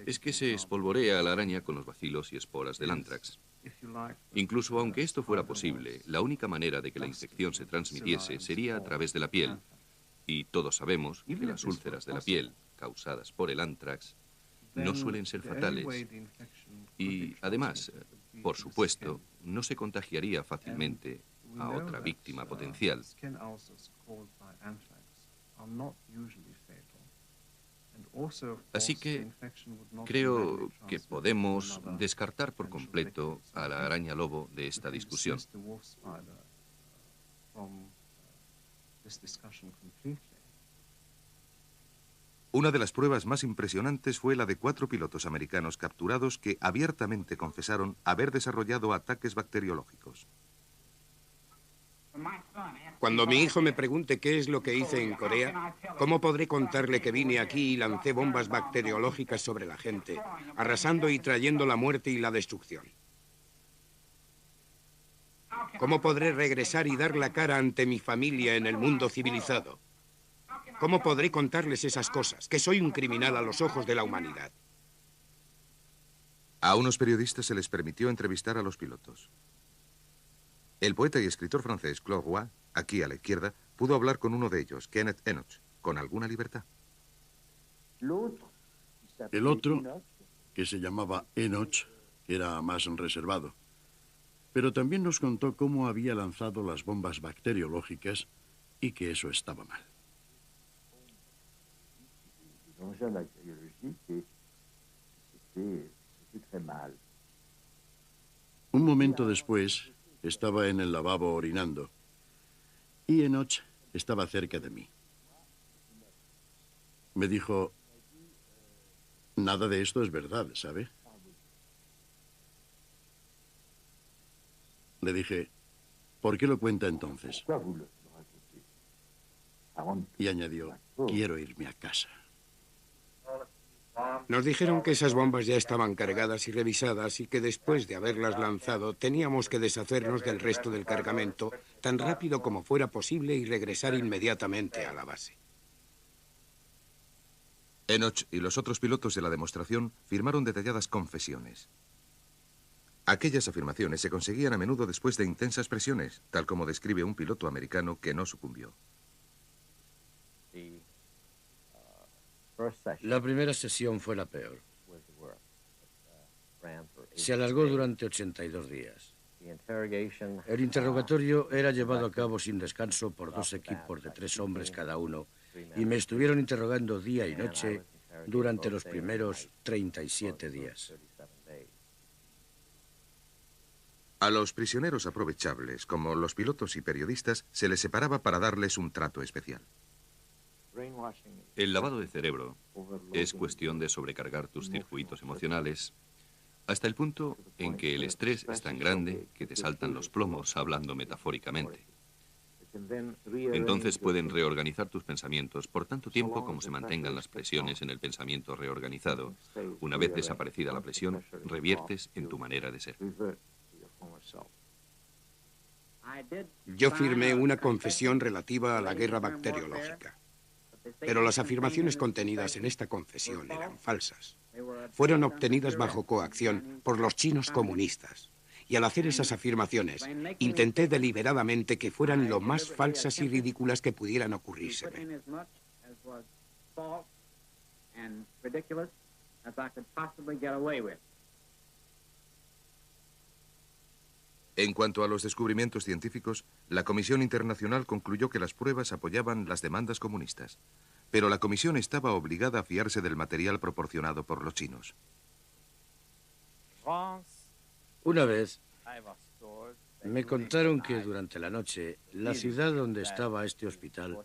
es que se espolvorea a la araña con los bacilos y esporas del anthrax. Incluso aunque esto fuera posible, la única manera de que la infección se transmitiese sería a través de la piel. Y todos sabemos que las úlceras de la piel, causadas por el anthrax, no suelen ser fatales. Y además, por supuesto, no se contagiaría fácilmente a otra víctima potencial. Así que creo que podemos descartar por completo a la araña lobo de esta discusión. Una de las pruebas más impresionantes fue la de 4 pilotos americanos capturados que abiertamente confesaron haber desarrollado ataques bacteriológicos. Cuando mi hijo me pregunte qué es lo que hice en Corea, ¿cómo podré contarle que vine aquí y lancé bombas bacteriológicas sobre la gente, arrasando y trayendo la muerte y la destrucción? ¿Cómo podré regresar y dar la cara ante mi familia en el mundo civilizado? ¿Cómo podré contarles esas cosas, que soy un criminal a los ojos de la humanidad? A unos periodistas se les permitió entrevistar a los pilotos. El poeta y escritor francés Claude Roy, aquí a la izquierda, pudo hablar con uno de ellos, Kenneth Enoch, con alguna libertad. El otro, que se llamaba Enoch, era más reservado. Pero también nos contó cómo había lanzado las bombas bacteriológicas y que eso estaba mal. Un momento después, estaba en el lavabo orinando y Enoch estaba cerca de mí. Me dijo, nada de esto es verdad, ¿sabe? Le dije, ¿por qué lo cuenta entonces? Y añadió, quiero irme a casa. Nos dijeron que esas bombas ya estaban cargadas y revisadas y que después de haberlas lanzado teníamos que deshacernos del resto del cargamento tan rápido como fuera posible y regresar inmediatamente a la base. Enoch y los otros pilotos de la demostración firmaron detalladas confesiones. Aquellas afirmaciones se conseguían a menudo después de intensas presiones, tal como describe un piloto americano que no sucumbió. La primera sesión fue la peor. Se alargó durante 82 días. El interrogatorio era llevado a cabo sin descanso por 2 equipos de 3 hombres cada uno y me estuvieron interrogando día y noche durante los primeros 37 días. A los prisioneros aprovechables, como los pilotos y periodistas, se les separaba para darles un trato especial. El lavado de cerebro es cuestión de sobrecargar tus circuitos emocionales hasta el punto en que el estrés es tan grande que te saltan los plomos, hablando metafóricamente. Entonces pueden reorganizar tus pensamientos por tanto tiempo como se mantengan las presiones en el pensamiento reorganizado. Una vez desaparecida la presión, reviertes en tu manera de ser. Yo firmé una confesión relativa a la guerra bacteriológica, pero las afirmaciones contenidas en esta confesión eran falsas. Fueron obtenidas bajo coacción por los chinos comunistas. Y al hacer esas afirmaciones, intenté deliberadamente que fueran lo más falsas y ridículas que pudieran ocurrírseme. En cuanto a los descubrimientos científicos, la Comisión Internacional concluyó que las pruebas apoyaban las demandas comunistas, pero la Comisión estaba obligada a fiarse del material proporcionado por los chinos. Una vez me contaron que durante la noche la ciudad donde estaba este hospital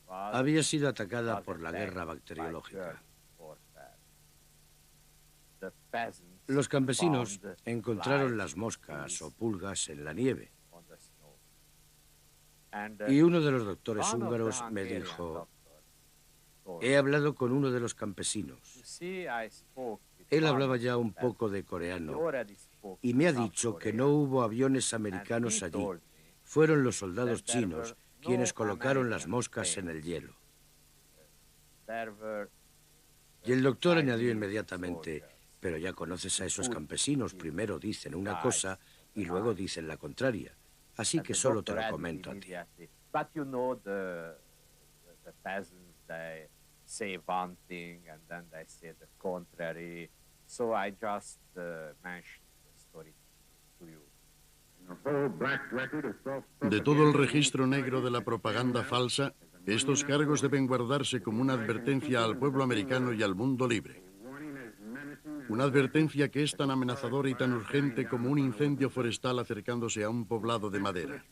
había sido atacada por la guerra bacteriológica. Los campesinos encontraron las moscas o pulgas en la nieve. Y uno de los doctores húngaros me dijo, he hablado con uno de los campesinos. Él hablaba ya un poco de coreano y me ha dicho que no hubo aviones americanos allí. Fueron los soldados chinos quienes colocaron las moscas en el hielo. Y el doctor añadió inmediatamente, pero ya conoces a esos campesinos, primero dicen una cosa y luego dicen la contraria. Así que solo te lo comento a ti. De todo el registro negro de la propaganda falsa, estos cargos deben guardarse como una advertencia al pueblo americano y al mundo libre. Una advertencia que es tan amenazadora y tan urgente como un incendio forestal acercándose a un poblado de madera.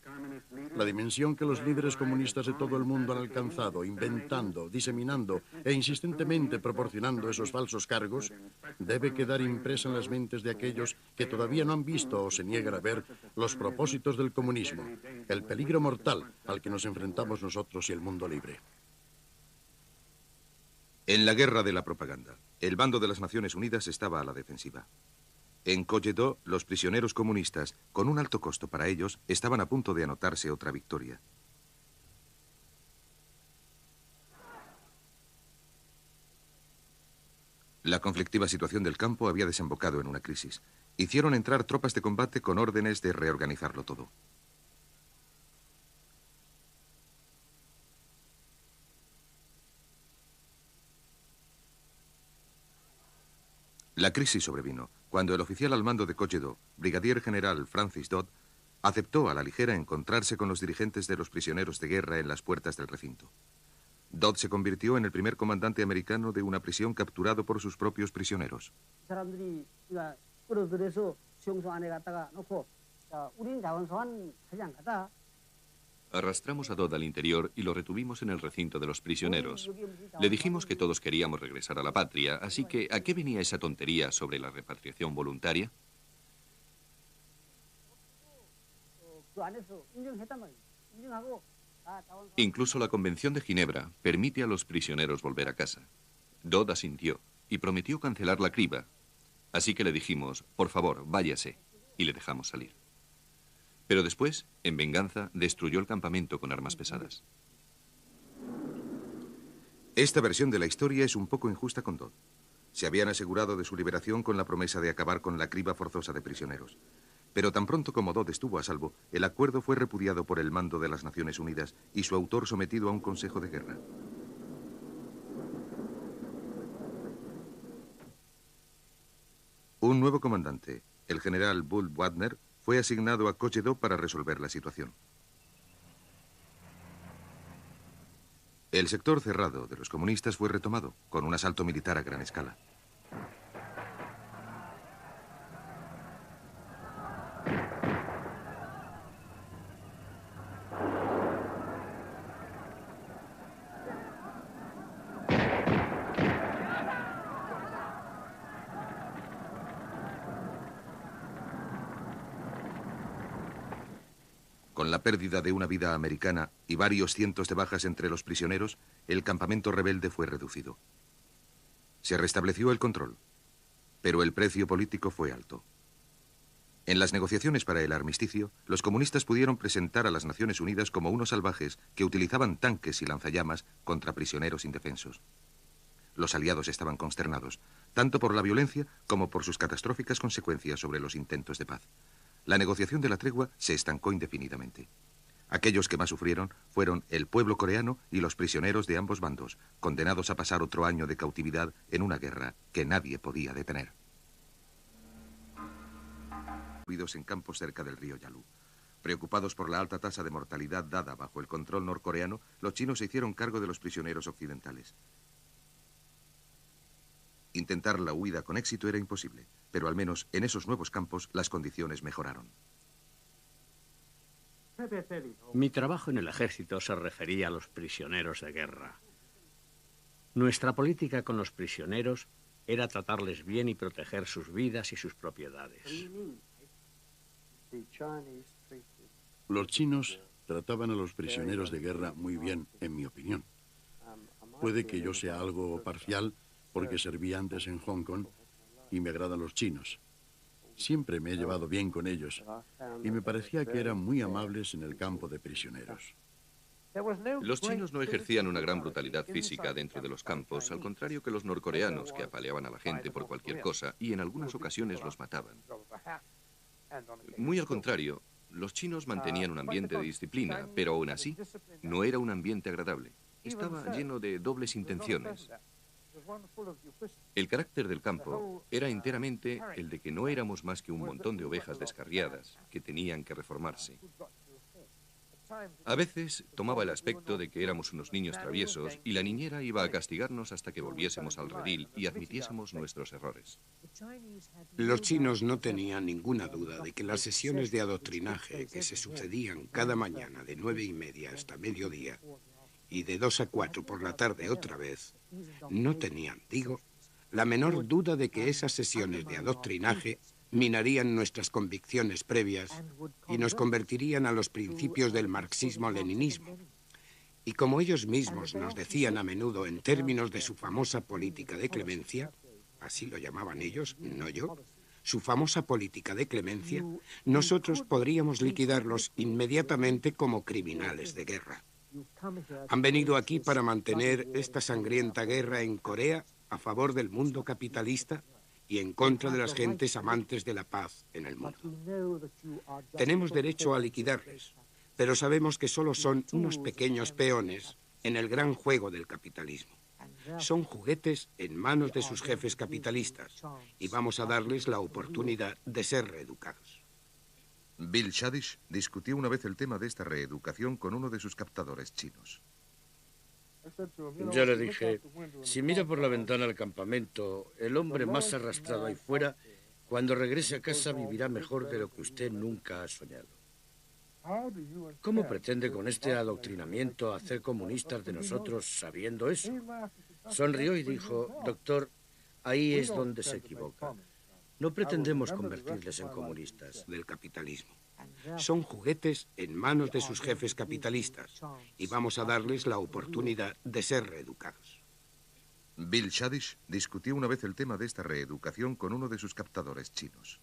La dimensión que los líderes comunistas de todo el mundo han alcanzado, inventando, diseminando e insistentemente proporcionando esos falsos cargos, debe quedar impresa en las mentes de aquellos que todavía no han visto o se niegan a ver los propósitos del comunismo, el peligro mortal al que nos enfrentamos nosotros y el mundo libre. En la guerra de la propaganda, el bando de las Naciones Unidas estaba a la defensiva. En Kōje-dō, los prisioneros comunistas, con un alto costo para ellos, estaban a punto de anotarse otra victoria. La conflictiva situación del campo había desembocado en una crisis. Hicieron entrar tropas de combate con órdenes de reorganizarlo todo. La crisis sobrevino cuando el oficial al mando de Kōje-dō, brigadier general Francis Dodd, aceptó a la ligera encontrarse con los dirigentes de los prisioneros de guerra en las puertas del recinto. Dodd se convirtió en el primer comandante americano de una prisión capturado por sus propios prisioneros. Arrastramos a Dodd al interior y lo retuvimos en el recinto de los prisioneros. Le dijimos que todos queríamos regresar a la patria, así que ¿a qué venía esa tontería sobre la repatriación voluntaria? Incluso la Convención de Ginebra permite a los prisioneros volver a casa. Dodd asintió y prometió cancelar la criba. Así que le dijimos, por favor, váyase, y le dejamos salir. Pero después, en venganza, destruyó el campamento con armas pesadas. Esta versión de la historia es un poco injusta con Dodd. Se habían asegurado de su liberación con la promesa de acabar con la criba forzosa de prisioneros. Pero tan pronto como Dodd estuvo a salvo, el acuerdo fue repudiado por el mando de las Naciones Unidas y su autor sometido a un consejo de guerra. Un nuevo comandante, el general Bull Wagner, fue asignado a Kōje-dō para resolver la situación. El sector cerrado de los comunistas fue retomado con un asalto militar a gran escala. Con la pérdida de una vida americana y varios cientos de bajas entre los prisioneros, el campamento rebelde fue reducido. Se restableció el control, pero el precio político fue alto. En las negociaciones para el armisticio, los comunistas pudieron presentar a las Naciones Unidas como unos salvajes que utilizaban tanques y lanzallamas contra prisioneros indefensos. Los aliados estaban consternados, tanto por la violencia como por sus catastróficas consecuencias sobre los intentos de paz. La negociación de la tregua se estancó indefinidamente. Aquellos que más sufrieron fueron el pueblo coreano y los prisioneros de ambos bandos, condenados a pasar otro año de cautividad en una guerra que nadie podía detener. En campos cerca del río Yalu. Preocupados por la alta tasa de mortalidad dada bajo el control norcoreano, los chinos se hicieron cargo de los prisioneros occidentales. Intentar la huida con éxito era imposible, pero al menos en esos nuevos campos las condiciones mejoraron. Mi trabajo en el ejército se refería a los prisioneros de guerra. Nuestra política con los prisioneros era tratarles bien y proteger sus vidas y sus propiedades. Los chinos trataban a los prisioneros de guerra muy bien, en mi opinión. Puede que yo sea algo parcial, porque serví antes en Hong Kong y me agradan los chinos. Siempre me he llevado bien con ellos y me parecía que eran muy amables en el campo de prisioneros. Los chinos no ejercían una gran brutalidad física dentro de los campos, al contrario que los norcoreanos, que apaleaban a la gente por cualquier cosa y en algunas ocasiones los mataban. Muy al contrario, los chinos mantenían un ambiente de disciplina, pero aún así no era un ambiente agradable. Estaba lleno de dobles intenciones. El carácter del campo era enteramente el de que no éramos más que un montón de ovejas descarriadas que tenían que reformarse. A veces tomaba el aspecto de que éramos unos niños traviesos y la niñera iba a castigarnos hasta que volviésemos al redil y admitiésemos nuestros errores. Los chinos no tenían ninguna duda de que las sesiones de adoctrinaje que se sucedían cada mañana de 9:30 hasta mediodía y de 2 a 4 por la tarde otra vez, no tenían, digo, la menor duda de que esas sesiones de adoctrinaje minarían nuestras convicciones previas y nos convertirían a los principios del marxismo-leninismo. Y como ellos mismos nos decían a menudo en términos de su famosa política de clemencia, así lo llamaban ellos, no yo, su famosa política de clemencia, nosotros podríamos liquidarlos inmediatamente como criminales de guerra. Han venido aquí para mantener esta sangrienta guerra en Corea a favor del mundo capitalista y en contra de las gentes amantes de la paz en el mundo. Tenemos derecho a liquidarles, pero sabemos que solo son unos pequeños peones en el gran juego del capitalismo. Son juguetes en manos de sus jefes capitalistas y vamos a darles la oportunidad de ser reeducados. Bill Shadish discutió una vez el tema de esta reeducación con uno de sus captadores chinos. Yo le dije, si mira por la ventana al campamento, el hombre más arrastrado ahí fuera, cuando regrese a casa vivirá mejor de lo que usted nunca ha soñado. ¿Cómo pretende con este adoctrinamiento hacer comunistas de nosotros sabiendo eso? Sonrió y dijo, doctor, ahí es donde se equivoca. No pretendemos convertirles en comunistas. Del capitalismo. Son juguetes en manos de sus jefes capitalistas y vamos a darles la oportunidad de ser reeducados. Bill Shadish discutió una vez el tema de esta reeducación con uno de sus captadores chinos.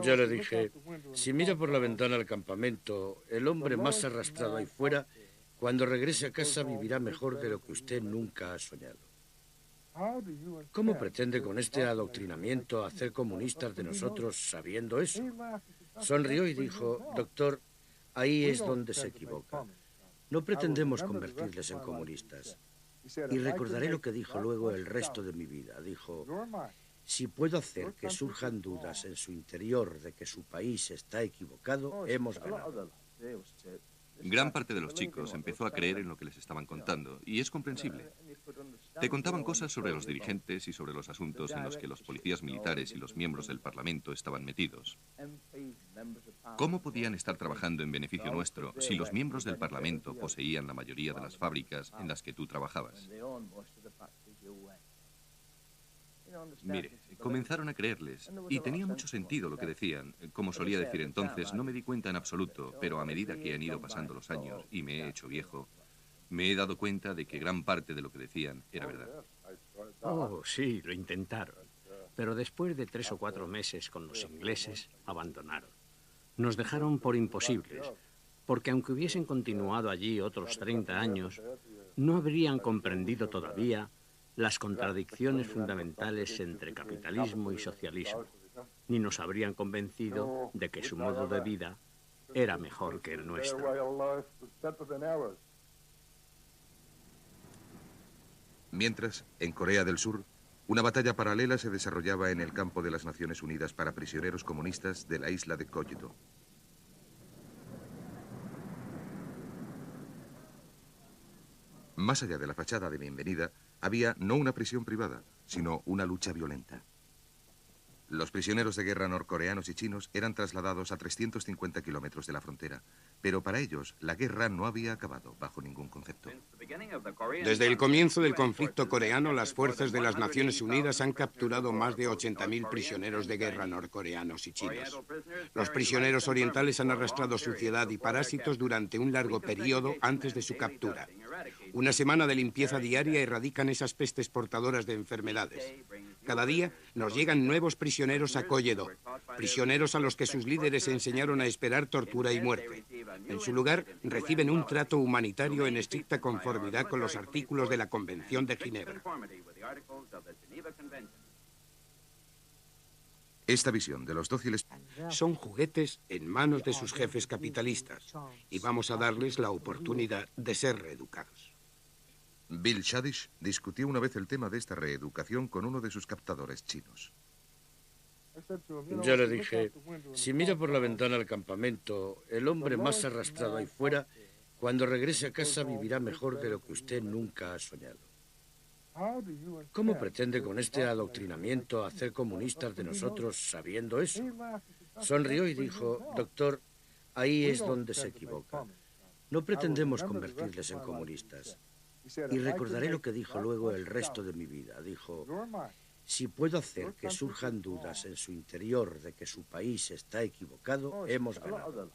Yo le dije, si mira por la ventana al campamento, el hombre más arrastrado ahí fuera, cuando regrese a casa vivirá mejor de lo que usted nunca ha soñado. ¿Cómo pretende con este adoctrinamiento hacer comunistas de nosotros sabiendo eso? Sonrió y dijo, doctor, ahí es donde se equivoca. No pretendemos convertirles en comunistas. Y recordaré lo que dijo luego el resto de mi vida. Dijo, si puedo hacer que surjan dudas en su interior de que su país está equivocado, hemos ganado. Gran parte de los chicos empezó a creer en lo que les estaban contando, y es comprensible. Te contaban cosas sobre los dirigentes y sobre los asuntos en los que los policías militares y los miembros del Parlamento estaban metidos. ¿Cómo podían estar trabajando en beneficio nuestro si los miembros del Parlamento poseían la mayoría de las fábricas en las que tú trabajabas? Mire, comenzaron a creerles, y tenía mucho sentido lo que decían. Como solía decir entonces, no me di cuenta en absoluto, pero a medida que han ido pasando los años y me he hecho viejo, me he dado cuenta de que gran parte de lo que decían era verdad. Oh, sí, lo intentaron. Pero después de 3 o 4 meses con los ingleses, abandonaron. Nos dejaron por imposibles, porque aunque hubiesen continuado allí otros 30 años, no habrían comprendido todavía las contradicciones fundamentales entre capitalismo y socialismo, ni nos habrían convencido de que su modo de vida era mejor que el nuestro. Mientras, en Corea del Sur, una batalla paralela se desarrollaba en el campo de las Naciones Unidas para prisioneros comunistas de la isla de Kogyo. Más allá de la fachada de bienvenida, había no una prisión privada, sino una lucha violenta. Los prisioneros de guerra norcoreanos y chinos eran trasladados a 350 kilómetros de la frontera, pero para ellos la guerra no había acabado bajo ningún concepto. Desde el comienzo del conflicto coreano, las fuerzas de las Naciones Unidas han capturado más de 80.000 prisioneros de guerra norcoreanos y chinos. Los prisioneros orientales han arrastrado suciedad y parásitos durante un largo periodo antes de su captura. Una semana de limpieza diaria erradican esas pestes portadoras de enfermedades. Cada día nos llegan nuevos prisioneros a Kogyo, prisioneros a los que sus líderes enseñaron a esperar tortura y muerte. En su lugar, reciben un trato humanitario en estricta conformidad con los artículos de la Convención de Ginebra. Esta visión de los dóciles Son juguetes en manos de sus jefes capitalistas y vamos a darles la oportunidad de ser reeducados. Bill Shadish discutió una vez el tema de esta reeducación con uno de sus captadores chinos. Yo le dije, si mira por la ventana al campamento, el hombre más arrastrado ahí fuera, cuando regrese a casa vivirá mejor de lo que usted nunca ha soñado. ¿Cómo pretende con este adoctrinamiento hacer comunistas de nosotros sabiendo eso? Sonrió y dijo, doctor, ahí es donde se equivoca. No pretendemos convertirles en comunistas. Y recordaré lo que dijo luego el resto de mi vida. Dijo, si puedo hacer que surjan dudas en su interior de que su país está equivocado, hemos ganado.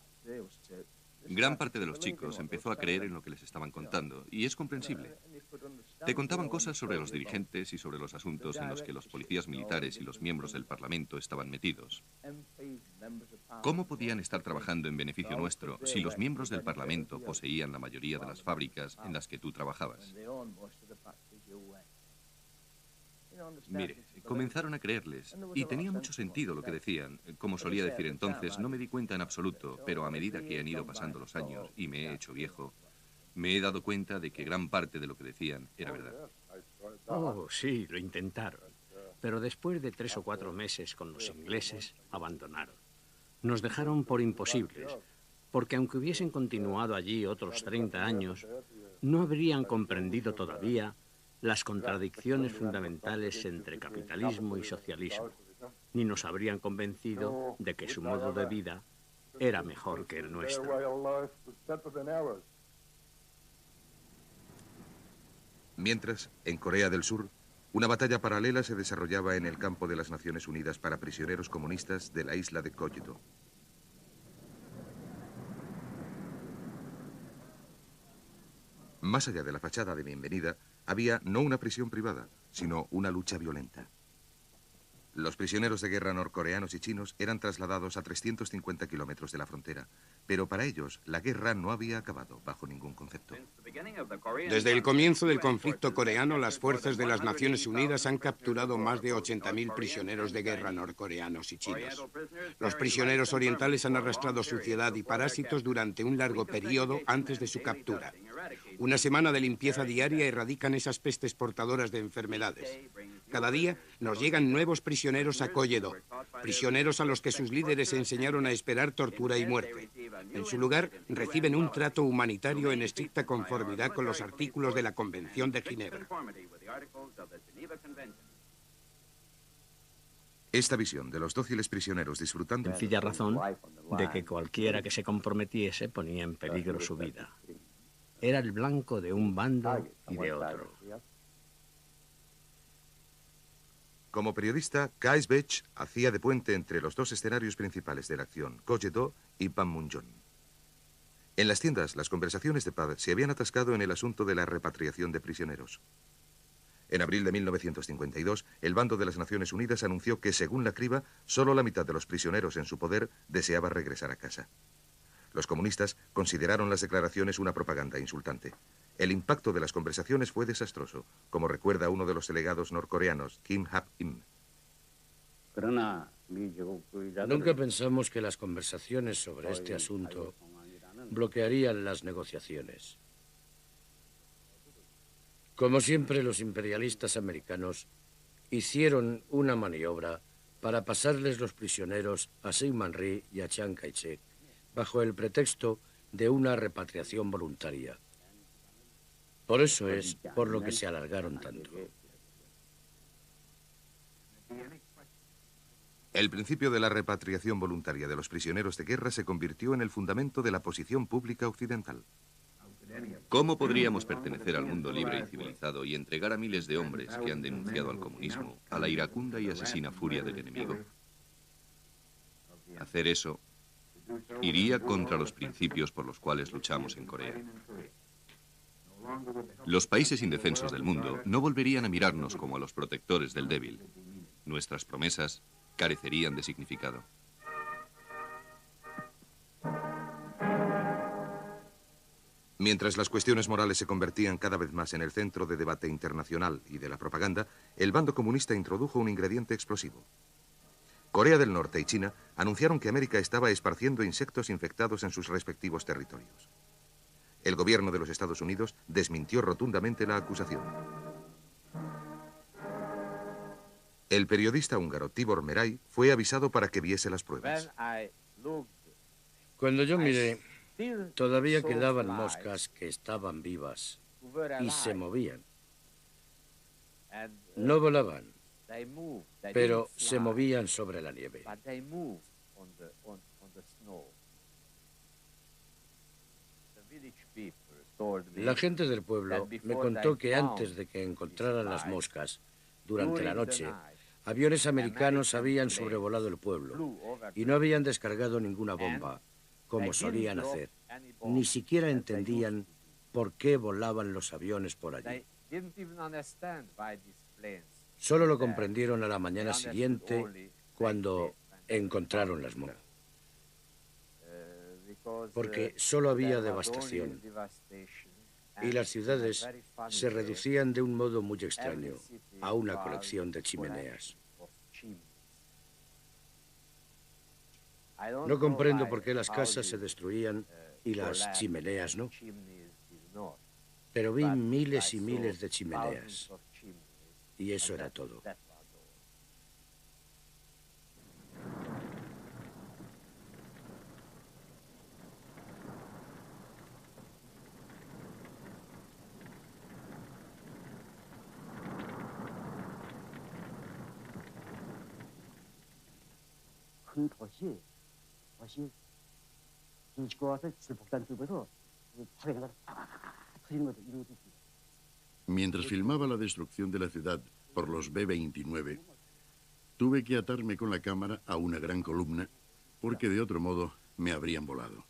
Gran parte de los chicos empezó a creer en lo que les estaban contando, y es comprensible. Te contaban cosas sobre los dirigentes y sobre los asuntos en los que los policías militares y los miembros del Parlamento estaban metidos. ¿Cómo podían estar trabajando en beneficio nuestro si los miembros del Parlamento poseían la mayoría de las fábricas en las que tú trabajabas? Mire, comenzaron a creerles, y tenía mucho sentido lo que decían. Como solía decir entonces, no me di cuenta en absoluto, pero a medida que han ido pasando los años y me he hecho viejo, me he dado cuenta de que gran parte de lo que decían era verdad. Oh, sí, lo intentaron. Pero después de 3 o 4 meses con los ingleses, abandonaron. Nos dejaron por imposibles, porque aunque hubiesen continuado allí otros 30 años, no habrían comprendido todavía las contradicciones fundamentales entre capitalismo y socialismo, ni nos habrían convencido de que su modo de vida era mejor que el nuestro. Mientras, en Corea del Sur, una batalla paralela se desarrollaba en el campo de las Naciones Unidas para prisioneros comunistas de la isla de Kogyo. Más allá de la fachada de bienvenida, había no una prisión privada, sino una lucha violenta. Los prisioneros de guerra norcoreanos y chinos eran trasladados a 350 kilómetros de la frontera, pero para ellos la guerra no había acabado bajo ningún concepto. Desde el comienzo del conflicto coreano, las fuerzas de las Naciones Unidas han capturado más de 80.000 prisioneros de guerra norcoreanos y chinos. Los prisioneros orientales han arrastrado suciedad y parásitos durante un largo periodo antes de su captura. Una semana de limpieza diaria erradican esas pestes portadoras de enfermedades. Cada día nos llegan nuevos prisioneros a Kogyo, prisioneros a los que sus líderes enseñaron a esperar tortura y muerte. En su lugar, reciben un trato humanitario en estricta conformidad con los artículos de la Convención de Ginebra. Esta visión de los dóciles prisioneros disfrutando... Sencilla razón de que cualquiera que se comprometiese ponía en peligro su vida. Era el blanco de un bando y de otro. Como periodista, Kees Bech hacía de puente entre los dos escenarios principales de la acción, Koyedo y Panmunjom. En las tiendas, las conversaciones de paz se habían atascado en el asunto de la repatriación de prisioneros. En abril de 1952, el bando de las Naciones Unidas anunció que, según la criba, solo la mitad de los prisioneros en su poder deseaba regresar a casa. Los comunistas consideraron las declaraciones una propaganda insultante. El impacto de las conversaciones fue desastroso, como recuerda uno de los delegados norcoreanos, Kim Hap-im. Nunca pensamos que las conversaciones sobre este asunto bloquearían las negociaciones. Como siempre, los imperialistas americanos hicieron una maniobra para pasarles los prisioneros a Syngman Rhee y a Chiang Kai-shek bajo el pretexto de una repatriación voluntaria. Por eso es por lo que se alargaron tanto. El principio de la repatriación voluntaria de los prisioneros de guerra se convirtió en el fundamento de la posición pública occidental. ¿Cómo podríamos pertenecer al mundo libre y civilizado y entregar a miles de hombres que han denunciado al comunismo a la iracunda y asesina furia del enemigo? Hacer eso iría contra los principios por los cuales luchamos en Corea. Los países indefensos del mundo no volverían a mirarnos como a los protectores del débil. Nuestras promesas carecerían de significado. Mientras las cuestiones morales se convertían cada vez más en el centro de debate internacional y de la propaganda, el bando comunista introdujo un ingrediente explosivo. Corea del Norte y China anunciaron que América estaba esparciendo insectos infectados en sus respectivos territorios. El gobierno de los Estados Unidos desmintió rotundamente la acusación. El periodista húngaro Tibor Meray fue avisado para que viese las pruebas. Cuando yo miré, todavía quedaban moscas que estaban vivas y se movían. No volaban, pero se movían sobre la nieve. La gente del pueblo me contó que antes de que encontraran las moscas, durante la noche, aviones americanos habían sobrevolado el pueblo y no habían descargado ninguna bomba, como solían hacer. Ni siquiera entendían por qué volaban los aviones por allí. Solo lo comprendieron a la mañana siguiente cuando encontraron las moscas. Porque solo había devastación y las ciudades se reducían de un modo muy extraño a una colección de chimeneas. No comprendo por qué las casas se destruían y las chimeneas no. Pero vi miles y miles de chimeneas y eso era todo. Mientras filmaba la destrucción de la ciudad por los B-29, tuve que atarme con la cámara a una gran columna porque de otro modo me habrían volado.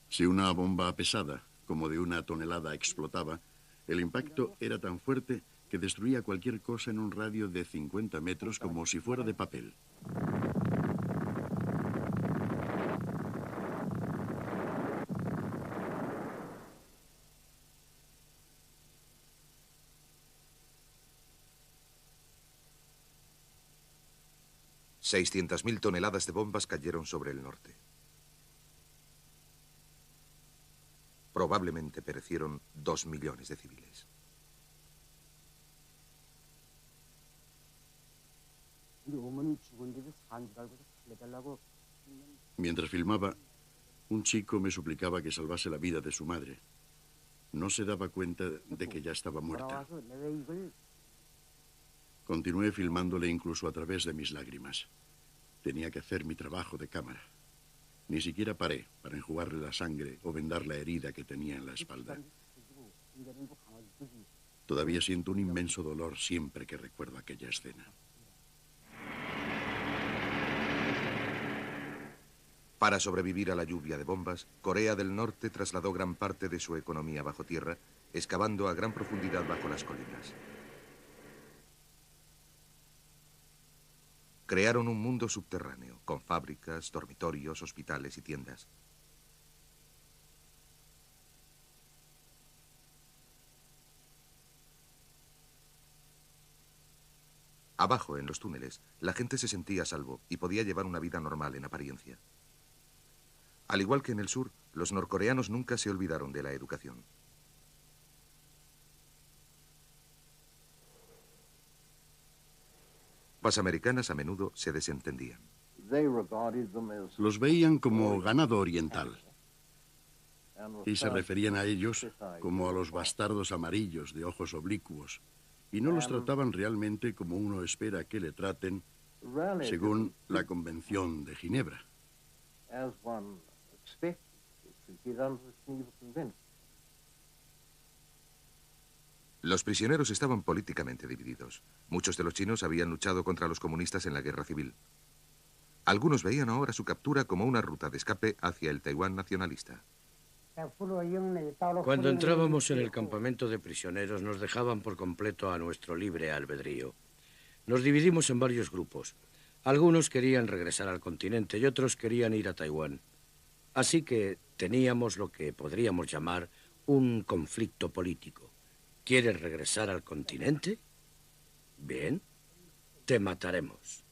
Si una bomba pesada, como de 1 tonelada, explotaba, el impacto era tan fuerte que destruía cualquier cosa en un radio de 50 metros como si fuera de papel. $600.000 toneladas de bombas cayeron sobre el norte. Probablemente perecieron 2 millones de civiles. Mientras filmaba, un chico me suplicaba que salvase la vida de su madre. No se daba cuenta de que ya estaba muerta. Continué filmándole incluso a través de mis lágrimas. Tenía que hacer mi trabajo de cámara. Ni siquiera paré para enjugarle la sangre o vendar la herida que tenía en la espalda. Todavía siento un inmenso dolor siempre que recuerdo aquella escena. Para sobrevivir a la lluvia de bombas, Corea del Norte trasladó gran parte de su economía bajo tierra, excavando a gran profundidad bajo las colinas. Crearon un mundo subterráneo, con fábricas, dormitorios, hospitales y tiendas. Abajo, en los túneles, la gente se sentía a salvo y podía llevar una vida normal en apariencia. Al igual que en el sur, los norcoreanos nunca se olvidaron de la educación. Las americanas a menudo se desentendían. Los veían como ganado oriental y se referían a ellos como a los bastardos amarillos de ojos oblicuos y no los trataban realmente como uno espera que le traten según la Convención de Ginebra. Los prisioneros estaban políticamente divididos. Muchos de los chinos habían luchado contra los comunistas en la guerra civil. Algunos veían ahora su captura como una ruta de escape hacia el Taiwán nacionalista. Cuando entrábamos en el campamento de prisioneros, nos dejaban por completo a nuestro libre albedrío. Nos dividimos en varios grupos. Algunos querían regresar al continente y otros querían ir a Taiwán. Así que teníamos lo que podríamos llamar un conflicto político. ¿Quieres regresar al continente? Bien, te mataremos.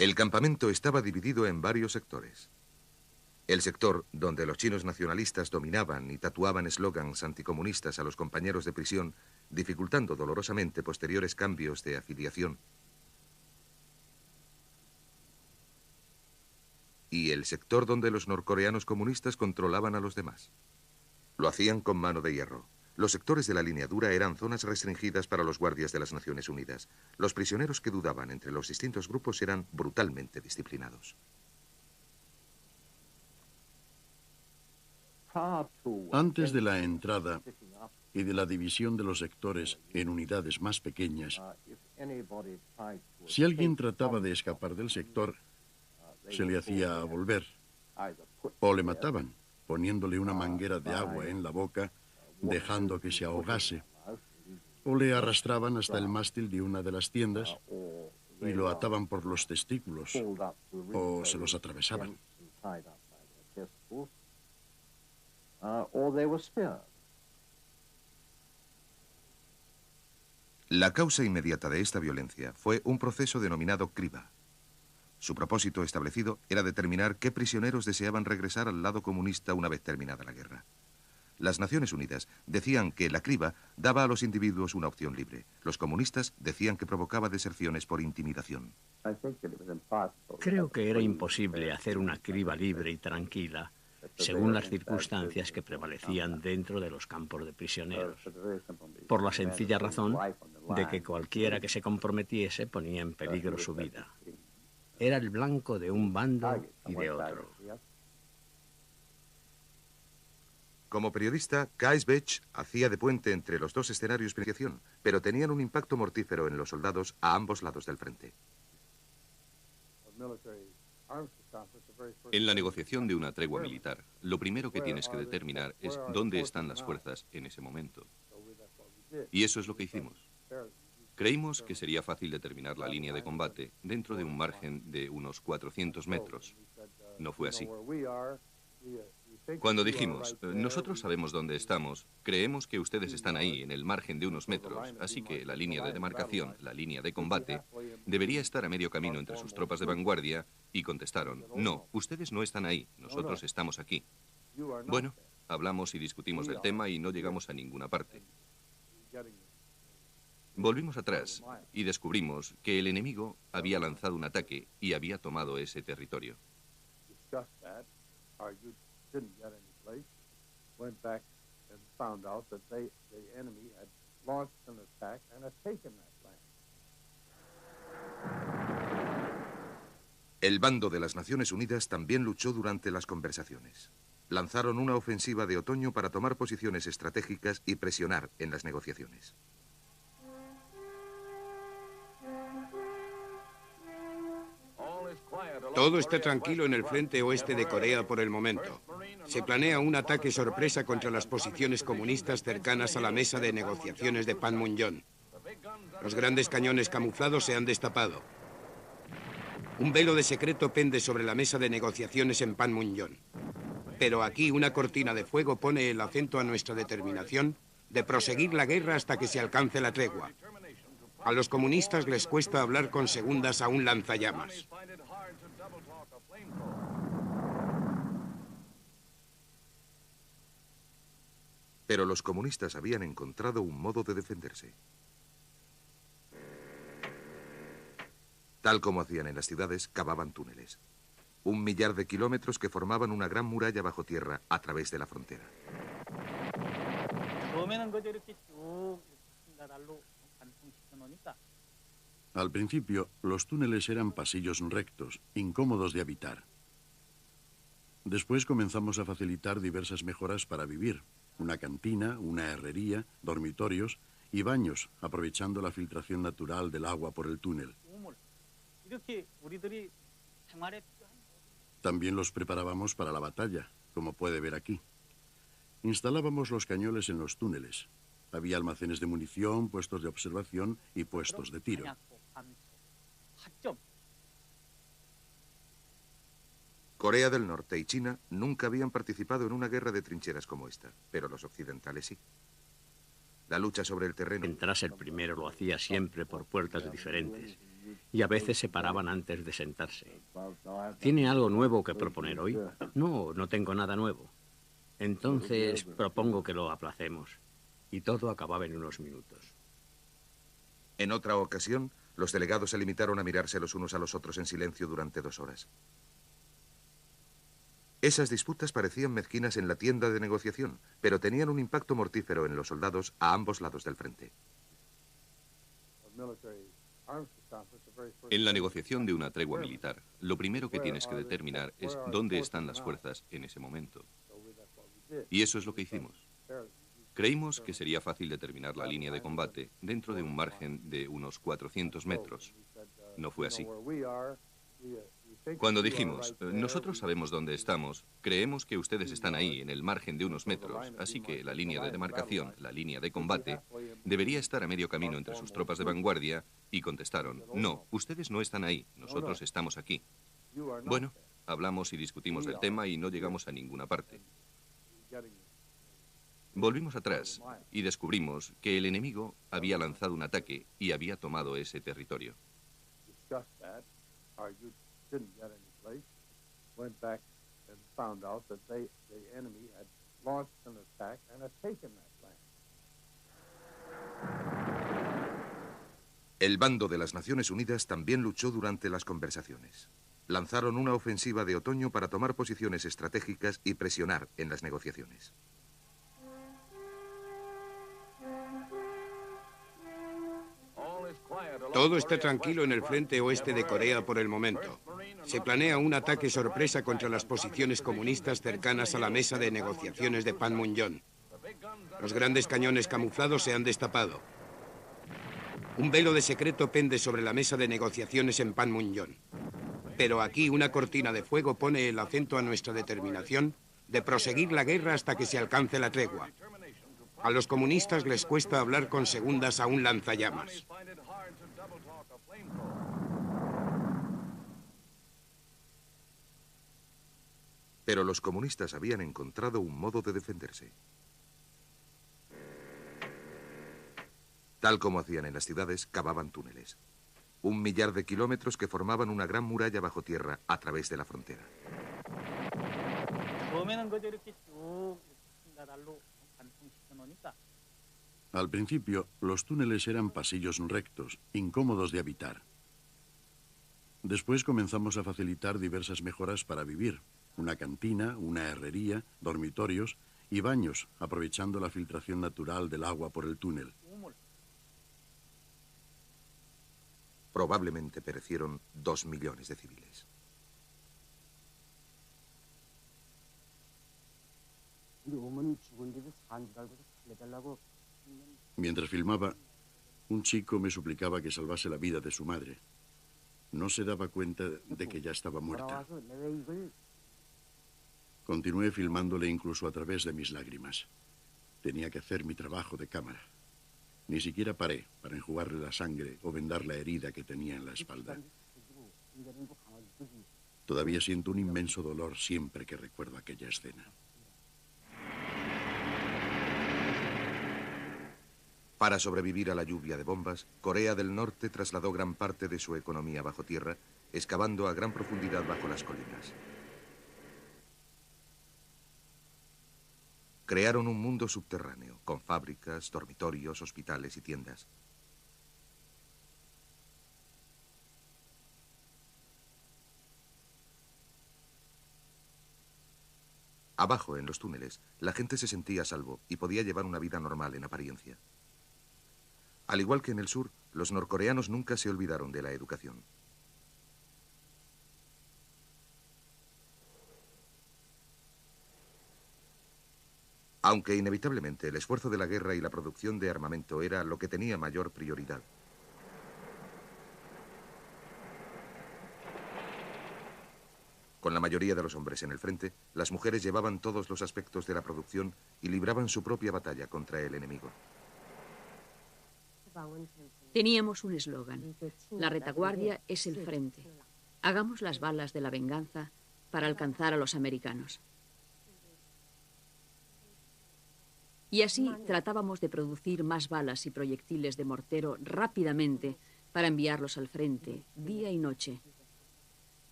El campamento estaba dividido en varios sectores. El sector donde los chinos nacionalistas dominaban y tatuaban eslogans anticomunistas a los compañeros de prisión, dificultando dolorosamente posteriores cambios de afiliación. Y el sector donde los norcoreanos comunistas controlaban a los demás. Lo hacían con mano de hierro. Los sectores de la línea dura eran zonas restringidas para los guardias de las Naciones Unidas. Los prisioneros que dudaban entre los distintos grupos eran brutalmente disciplinados. Antes de la entrada y de la división de los sectores en unidades más pequeñas, si alguien trataba de escapar del sector, se le hacía volver, o le mataban, poniéndole una manguera de agua en la boca, dejando que se ahogase, o le arrastraban hasta el mástil de una de las tiendas y lo ataban por los testículos, o se los atravesaban. La causa inmediata de esta violencia fue un proceso denominado criba. Su propósito establecido era determinar qué prisioneros deseaban regresar al lado comunista una vez terminada la guerra. Las Naciones Unidas decían que la criba daba a los individuos una opción libre. Los comunistas decían que provocaba deserciones por intimidación. Creo que era imposible hacer una criba libre y tranquila según las circunstancias que prevalecían dentro de los campos de prisioneros, por la sencilla razón de que cualquiera que se comprometiese ponía en peligro su vida. Era el blanco de un bando y de otro. Como periodista, Kaisbech hacía de puente entre los dos escenarios de negociación, pero tenían un impacto mortífero en los soldados a ambos lados del frente. En la negociación de una tregua militar, lo primero que tienes que determinar es dónde están las fuerzas en ese momento. Y eso es lo que hicimos. Creímos que sería fácil determinar la línea de combate dentro de un margen de unos 400 metros. No fue así. Cuando dijimos, nosotros sabemos dónde estamos, creemos que ustedes están ahí, en el margen de unos metros, así que la línea de demarcación, la línea de combate, debería estar a medio camino entre sus tropas de vanguardia, y contestaron, no, ustedes no están ahí, nosotros estamos aquí. Bueno, hablamos y discutimos del tema y no llegamos a ninguna parte. Volvimos atrás y descubrimos que el enemigo había lanzado un ataque y había tomado ese territorio. El bando de las Naciones Unidas también luchó durante las conversaciones. Lanzaron una ofensiva de otoño para tomar posiciones estratégicas y presionar en las negociaciones. Todo está tranquilo en el frente oeste de Corea por el momento. Se planea un ataque sorpresa contra las posiciones comunistas cercanas a la mesa de negociaciones de Panmunjom. Los grandes cañones camuflados se han destapado. Un velo de secreto pende sobre la mesa de negociaciones en Panmunjom. Pero aquí una cortina de fuego pone el acento a nuestra determinación de proseguir la guerra hasta que se alcance la tregua. A los comunistas les cuesta hablar con segundas a un lanzallamas. Pero los comunistas habían encontrado un modo de defenderse. Tal como hacían en las ciudades, cavaban túneles. 1 millar de kilómetros que formaban una gran muralla bajo tierra a través de la frontera. Al principio, los túneles eran pasillos rectos, incómodos de habitar. Después comenzamos a facilitar diversas mejoras para vivir. Una cantina, una herrería, dormitorios y baños, aprovechando la filtración natural del agua por el túnel. También los preparábamos para la batalla, como puede ver aquí. Instalábamos los cañones en los túneles. Había almacenes de munición, puestos de observación y puestos de tiro. Corea del Norte y China nunca habían participado en una guerra de trincheras como esta, pero los occidentales sí. La lucha sobre el terreno... Entrase el primero lo hacía siempre por puertas diferentes y a veces se paraban antes de sentarse. ¿Tiene algo nuevo que proponer hoy? No, no tengo nada nuevo. Entonces propongo que lo aplacemos. Y todo acababa en unos minutos. En otra ocasión, los delegados se limitaron a mirarse los unos a los otros en silencio durante 2 horas. Esas disputas parecían mezquinas en la tienda de negociación, pero tenían un impacto mortífero en los soldados a ambos lados del frente. En la negociación de una tregua militar, lo primero que tienes que determinar es dónde están las fuerzas en ese momento. Y eso es lo que hicimos. Creímos que sería fácil determinar la línea de combate dentro de un margen de unos 400 metros. No fue así. Cuando dijimos, nosotros sabemos dónde estamos, creemos que ustedes están ahí, en el margen de unos metros, así que la línea de demarcación, la línea de combate, debería estar a medio camino entre sus tropas de vanguardia, y contestaron, no, ustedes no están ahí, nosotros estamos aquí. Bueno, hablamos y discutimos del tema y no llegamos a ninguna parte. Volvimos atrás y descubrimos que el enemigo había lanzado un ataque y había tomado ese territorio. El bando de las Naciones Unidas también luchó durante las conversaciones. Lanzaron una ofensiva de otoño para tomar posiciones estratégicas y presionar en las negociaciones. Todo está tranquilo en el frente oeste de Corea por el momento. Se planea un ataque sorpresa contra las posiciones comunistas cercanas a la mesa de negociaciones de Panmunjom. Los grandes cañones camuflados se han destapado. Un velo de secreto pende sobre la mesa de negociaciones en Panmunjom. Pero aquí una cortina de fuego pone el acento a nuestra determinación de proseguir la guerra hasta que se alcance la tregua. A los comunistas les cuesta hablar con segundas a un lanzallamas. Pero los comunistas habían encontrado un modo de defenderse. Tal como hacían en las ciudades, cavaban túneles. 1 millar de kilómetros que formaban una gran muralla bajo tierra a través de la frontera. Al principio, los túneles eran pasillos rectos, incómodos de habitar. Después comenzamos a facilitar diversas mejoras para vivir. Una cantina, una herrería, dormitorios y baños, aprovechando la filtración natural del agua por el túnel. Probablemente perecieron 2 millones de civiles. Mientras filmaba, un chico me suplicaba que salvase la vida de su madre. No se daba cuenta de que ya estaba muerta. Continué filmándole incluso a través de mis lágrimas. Tenía que hacer mi trabajo de cámara. Ni siquiera paré para enjugarle la sangre o vendar la herida que tenía en la espalda. Todavía siento un inmenso dolor siempre que recuerdo aquella escena. Para sobrevivir a la lluvia de bombas, Corea del Norte trasladó gran parte de su economía bajo tierra, excavando a gran profundidad bajo las colinas. Crearon un mundo subterráneo, con fábricas, dormitorios, hospitales y tiendas. Abajo, en los túneles, la gente se sentía a salvo y podía llevar una vida normal en apariencia. Al igual que en el sur, los norcoreanos nunca se olvidaron de la educación. Aunque inevitablemente el esfuerzo de la guerra y la producción de armamento era lo que tenía mayor prioridad. Con la mayoría de los hombres en el frente, las mujeres llevaban todos los aspectos de la producción y libraban su propia batalla contra el enemigo. Teníamos un eslogan: la retaguardia es el frente. Hagamos las balas de la venganza para alcanzar a los americanos. Y así tratábamos de producir más balas y proyectiles de mortero rápidamente para enviarlos al frente, día y noche.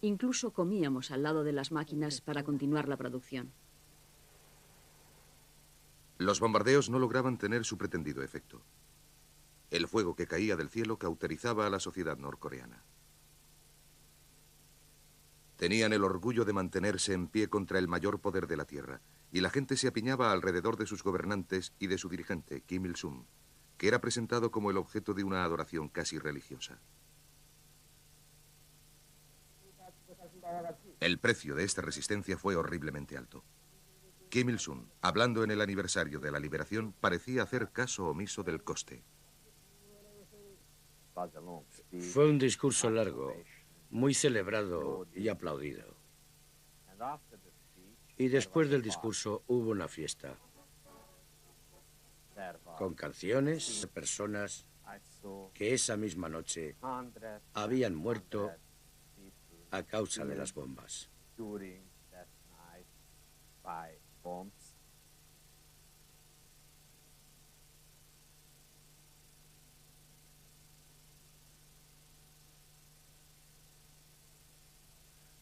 Incluso comíamos al lado de las máquinas para continuar la producción. Los bombardeos no lograban tener su pretendido efecto. El fuego que caía del cielo cauterizaba a la sociedad norcoreana. Tenían el orgullo de mantenerse en pie contra el mayor poder de la tierra, y la gente se apiñaba alrededor de sus gobernantes y de su dirigente, Kim Il-sung, que era presentado como el objeto de una adoración casi religiosa. El precio de esta resistencia fue horriblemente alto. Kim Il-sung, hablando en el aniversario de la liberación, parecía hacer caso omiso del coste. Fue un discurso largo, muy celebrado y aplaudido. Y después del discurso hubo una fiesta, con canciones, personas que esa misma noche habían muerto a causa de las bombas.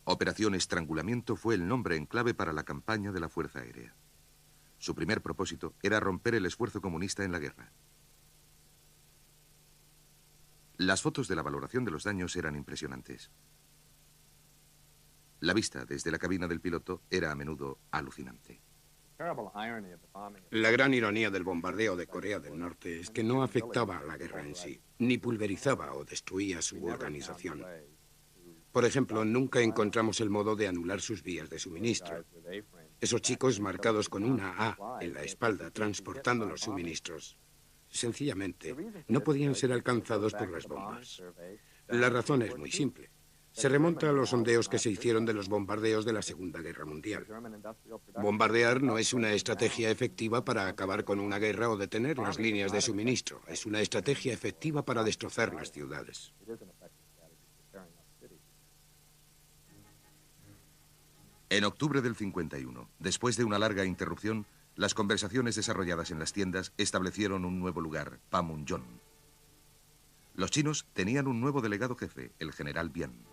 Operación Estrangulamiento fue el nombre en clave para la campaña de la Fuerza Aérea. Su primer propósito era romper el esfuerzo comunista en la guerra. Las fotos de la valoración de los daños eran impresionantes. La vista desde la cabina del piloto era a menudo alucinante. La gran ironía del bombardeo de Corea del Norte es que no afectaba a la guerra en sí, ni pulverizaba o destruía su organización. Por ejemplo, nunca encontramos el modo de anular sus vías de suministro. Esos chicos marcados con una A en la espalda transportando los suministros, sencillamente, no podían ser alcanzados por las bombas. La razón es muy simple. Se remonta a los sondeos que se hicieron de los bombardeos de la Segunda Guerra Mundial. Bombardear no es una estrategia efectiva para acabar con una guerra o detener las líneas de suministro. Es una estrategia efectiva para destrozar las ciudades. En octubre del 51, después de una larga interrupción, las conversaciones desarrolladas en las tiendas establecieron un nuevo lugar, Panmunjom. Los chinos tenían un nuevo delegado jefe, el general Bien,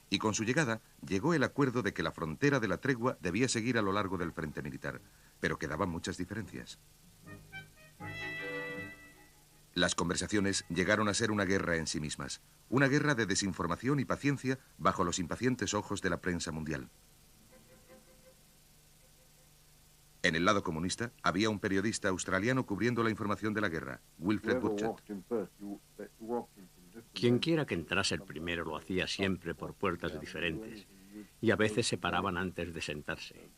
y con su llegada llegó el acuerdo de que la frontera de la tregua debía seguir a lo largo del frente militar, pero quedaban muchas diferencias. Las conversaciones llegaron a ser una guerra en sí mismas, una guerra de desinformación y paciencia bajo los impacientes ojos de la prensa mundial. En el lado comunista había un periodista australiano cubriendo la información de la guerra, Wilfred Butchett. Quien quiera que entrase el primero lo hacía siempre por puertas diferentes, y a veces se paraban antes de sentarse.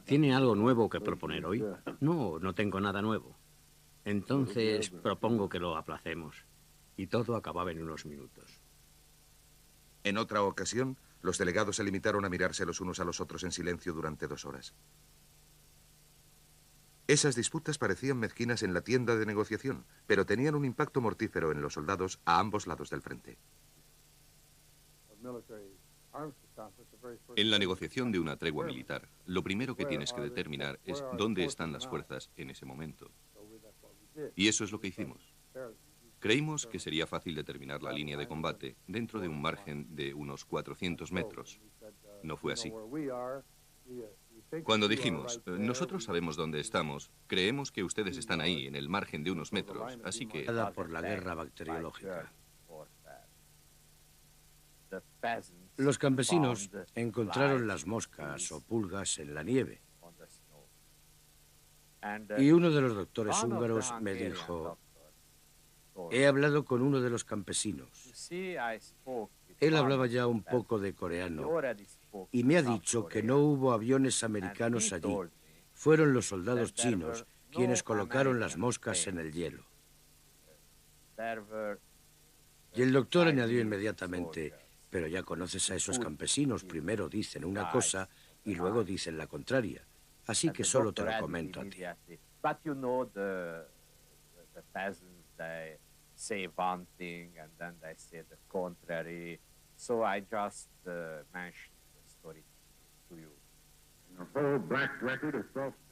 ¿Tiene algo nuevo que proponer hoy? No, no tengo nada nuevo. Entonces propongo que lo aplacemos. Y todo acababa en unos minutos. En otra ocasión, los delegados se limitaron a mirarse los unos a los otros en silencio durante 2 horas. Esas disputas parecían mezquinas en la tienda de negociación, pero tenían un impacto mortífero en los soldados a ambos lados del frente. En la negociación de una tregua militar, lo primero que tienes que determinar es dónde están las fuerzas en ese momento. Y eso es lo que hicimos. Creímos que sería fácil determinar la línea de combate dentro de un margen de unos 400 metros. No fue así. Cuando dijimos, nosotros sabemos dónde estamos, creemos que ustedes están ahí, en el margen de unos metros, así que... Por la guerra bacteriológica. Los campesinos encontraron las moscas o pulgas en la nieve. Y uno de los doctores húngaros me dijo, he hablado con uno de los campesinos. Él hablaba ya un poco de coreano y me ha dicho que no hubo aviones americanos allí. Fueron los soldados chinos quienes colocaron las moscas en el hielo. Y el doctor añadió inmediatamente, pero ya conoces a esos campesinos, primero dicen una cosa y luego dicen la contraria. Así que solo te lo comento a ti.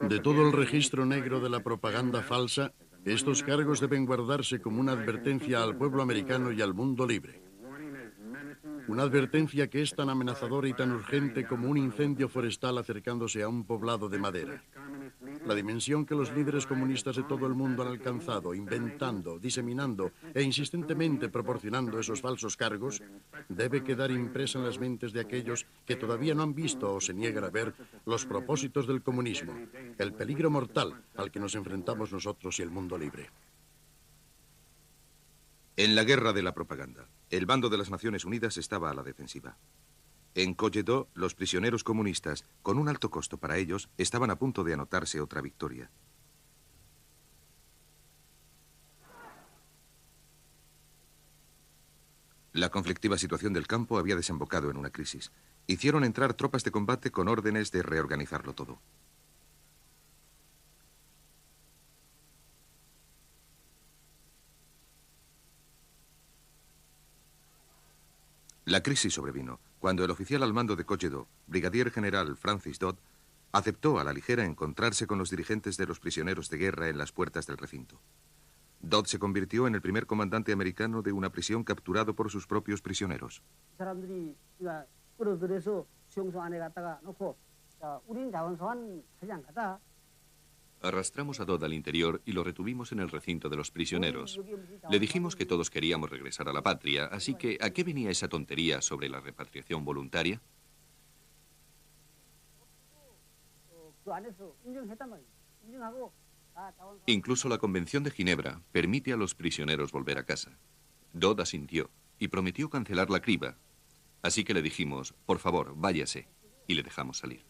De todo el registro negro de la propaganda falsa, estos cargos deben guardarse como una advertencia al pueblo americano y al mundo libre. Una advertencia que es tan amenazadora y tan urgente como un incendio forestal acercándose a un poblado de madera. La dimensión que los líderes comunistas de todo el mundo han alcanzado, inventando, diseminando e insistentemente proporcionando esos falsos cargos, debe quedar impresa en las mentes de aquellos que todavía no han visto o se niegan a ver los propósitos del comunismo, el peligro mortal al que nos enfrentamos nosotros y el mundo libre. En la guerra de la propaganda, el bando de las Naciones Unidas estaba a la defensiva. En Colledó, los prisioneros comunistas, con un alto costo para ellos, estaban a punto de anotarse otra victoria. La conflictiva situación del campo había desembocado en una crisis. Hicieron entrar tropas de combate con órdenes de reorganizarlo todo. La crisis sobrevino cuando el oficial al mando de Colledó, brigadier general Francis Dodd, aceptó a la ligera encontrarse con los dirigentes de los prisioneros de guerra en las puertas del recinto. Dodd se convirtió en el primer comandante americano de una prisión capturado por sus propios prisioneros. Arrastramos a Dodd al interior y lo retuvimos en el recinto de los prisioneros. Le dijimos que todos queríamos regresar a la patria, así que ¿a qué venía esa tontería sobre la repatriación voluntaria? Incluso la Convención de Ginebra permite a los prisioneros volver a casa. Dodd asintió y prometió cancelar la criba. Así que le dijimos, por favor, váyase, y le dejamos salir.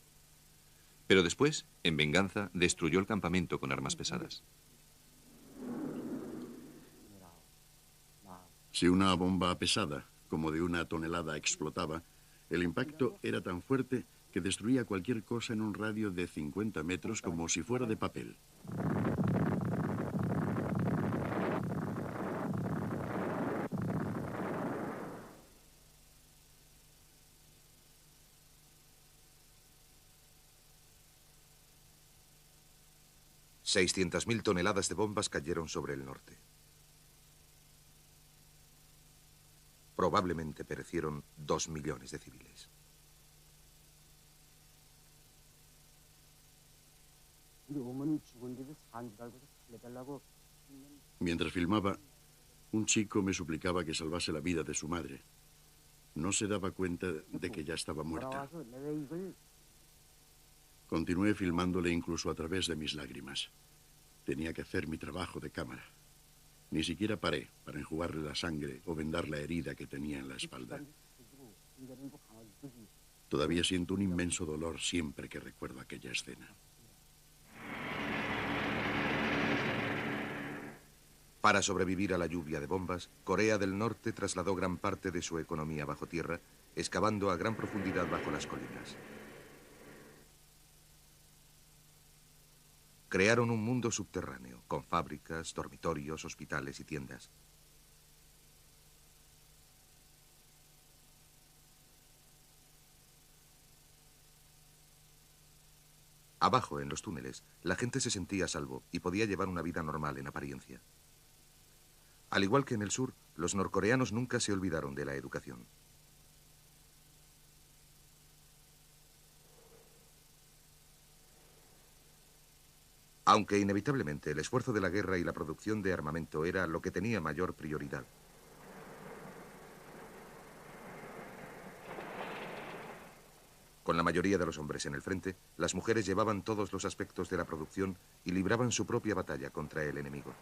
Pero después, en venganza, destruyó el campamento con armas pesadas. Si una bomba pesada, como de 1 tonelada, explotaba, el impacto era tan fuerte que destruía cualquier cosa en un radio de 50 metros como si fuera de papel. $600.000 toneladas de bombas cayeron sobre el norte. Probablemente perecieron 2 millones de civiles. Mientras filmaba, un chico me suplicaba que salvase la vida de su madre. No se daba cuenta de que ya estaba muerta. Continué filmándole incluso a través de mis lágrimas. Tenía que hacer mi trabajo de cámara. Ni siquiera paré para enjugarle la sangre o vendar la herida que tenía en la espalda. Todavía siento un inmenso dolor siempre que recuerdo aquella escena. Para sobrevivir a la lluvia de bombas, Corea del Norte trasladó gran parte de su economía bajo tierra, excavando a gran profundidad bajo las colinas. Crearon un mundo subterráneo, con fábricas, dormitorios, hospitales y tiendas. Abajo, en los túneles, la gente se sentía a salvo y podía llevar una vida normal en apariencia. Al igual que en el sur, los norcoreanos nunca se olvidaron de la educación. Aunque inevitablemente el esfuerzo de la guerra y la producción de armamento era lo que tenía mayor prioridad. Con la mayoría de los hombres en el frente, las mujeres llevaban todos los aspectos de la producción y libraban su propia batalla contra el enemigo.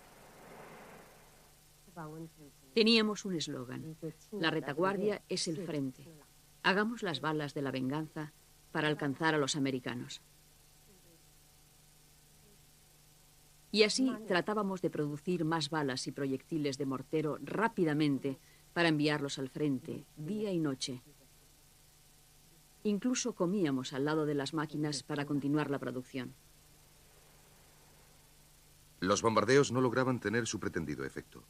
Teníamos un eslogan: la retaguardia es el frente. Hagamos las balas de la venganza para alcanzar a los americanos. Y así tratábamos de producir más balas y proyectiles de mortero rápidamente para enviarlos al frente, día y noche. Incluso comíamos al lado de las máquinas para continuar la producción. Los bombardeos no lograban tener su pretendido efecto.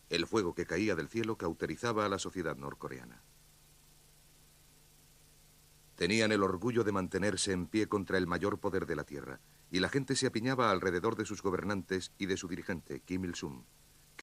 El fuego que caía del cielo cauterizaba a la sociedad norcoreana. Tenían el orgullo de mantenerse en pie contra el mayor poder de la tierra, y la gente se apiñaba alrededor de sus gobernantes y de su dirigente, Kim Il-sung.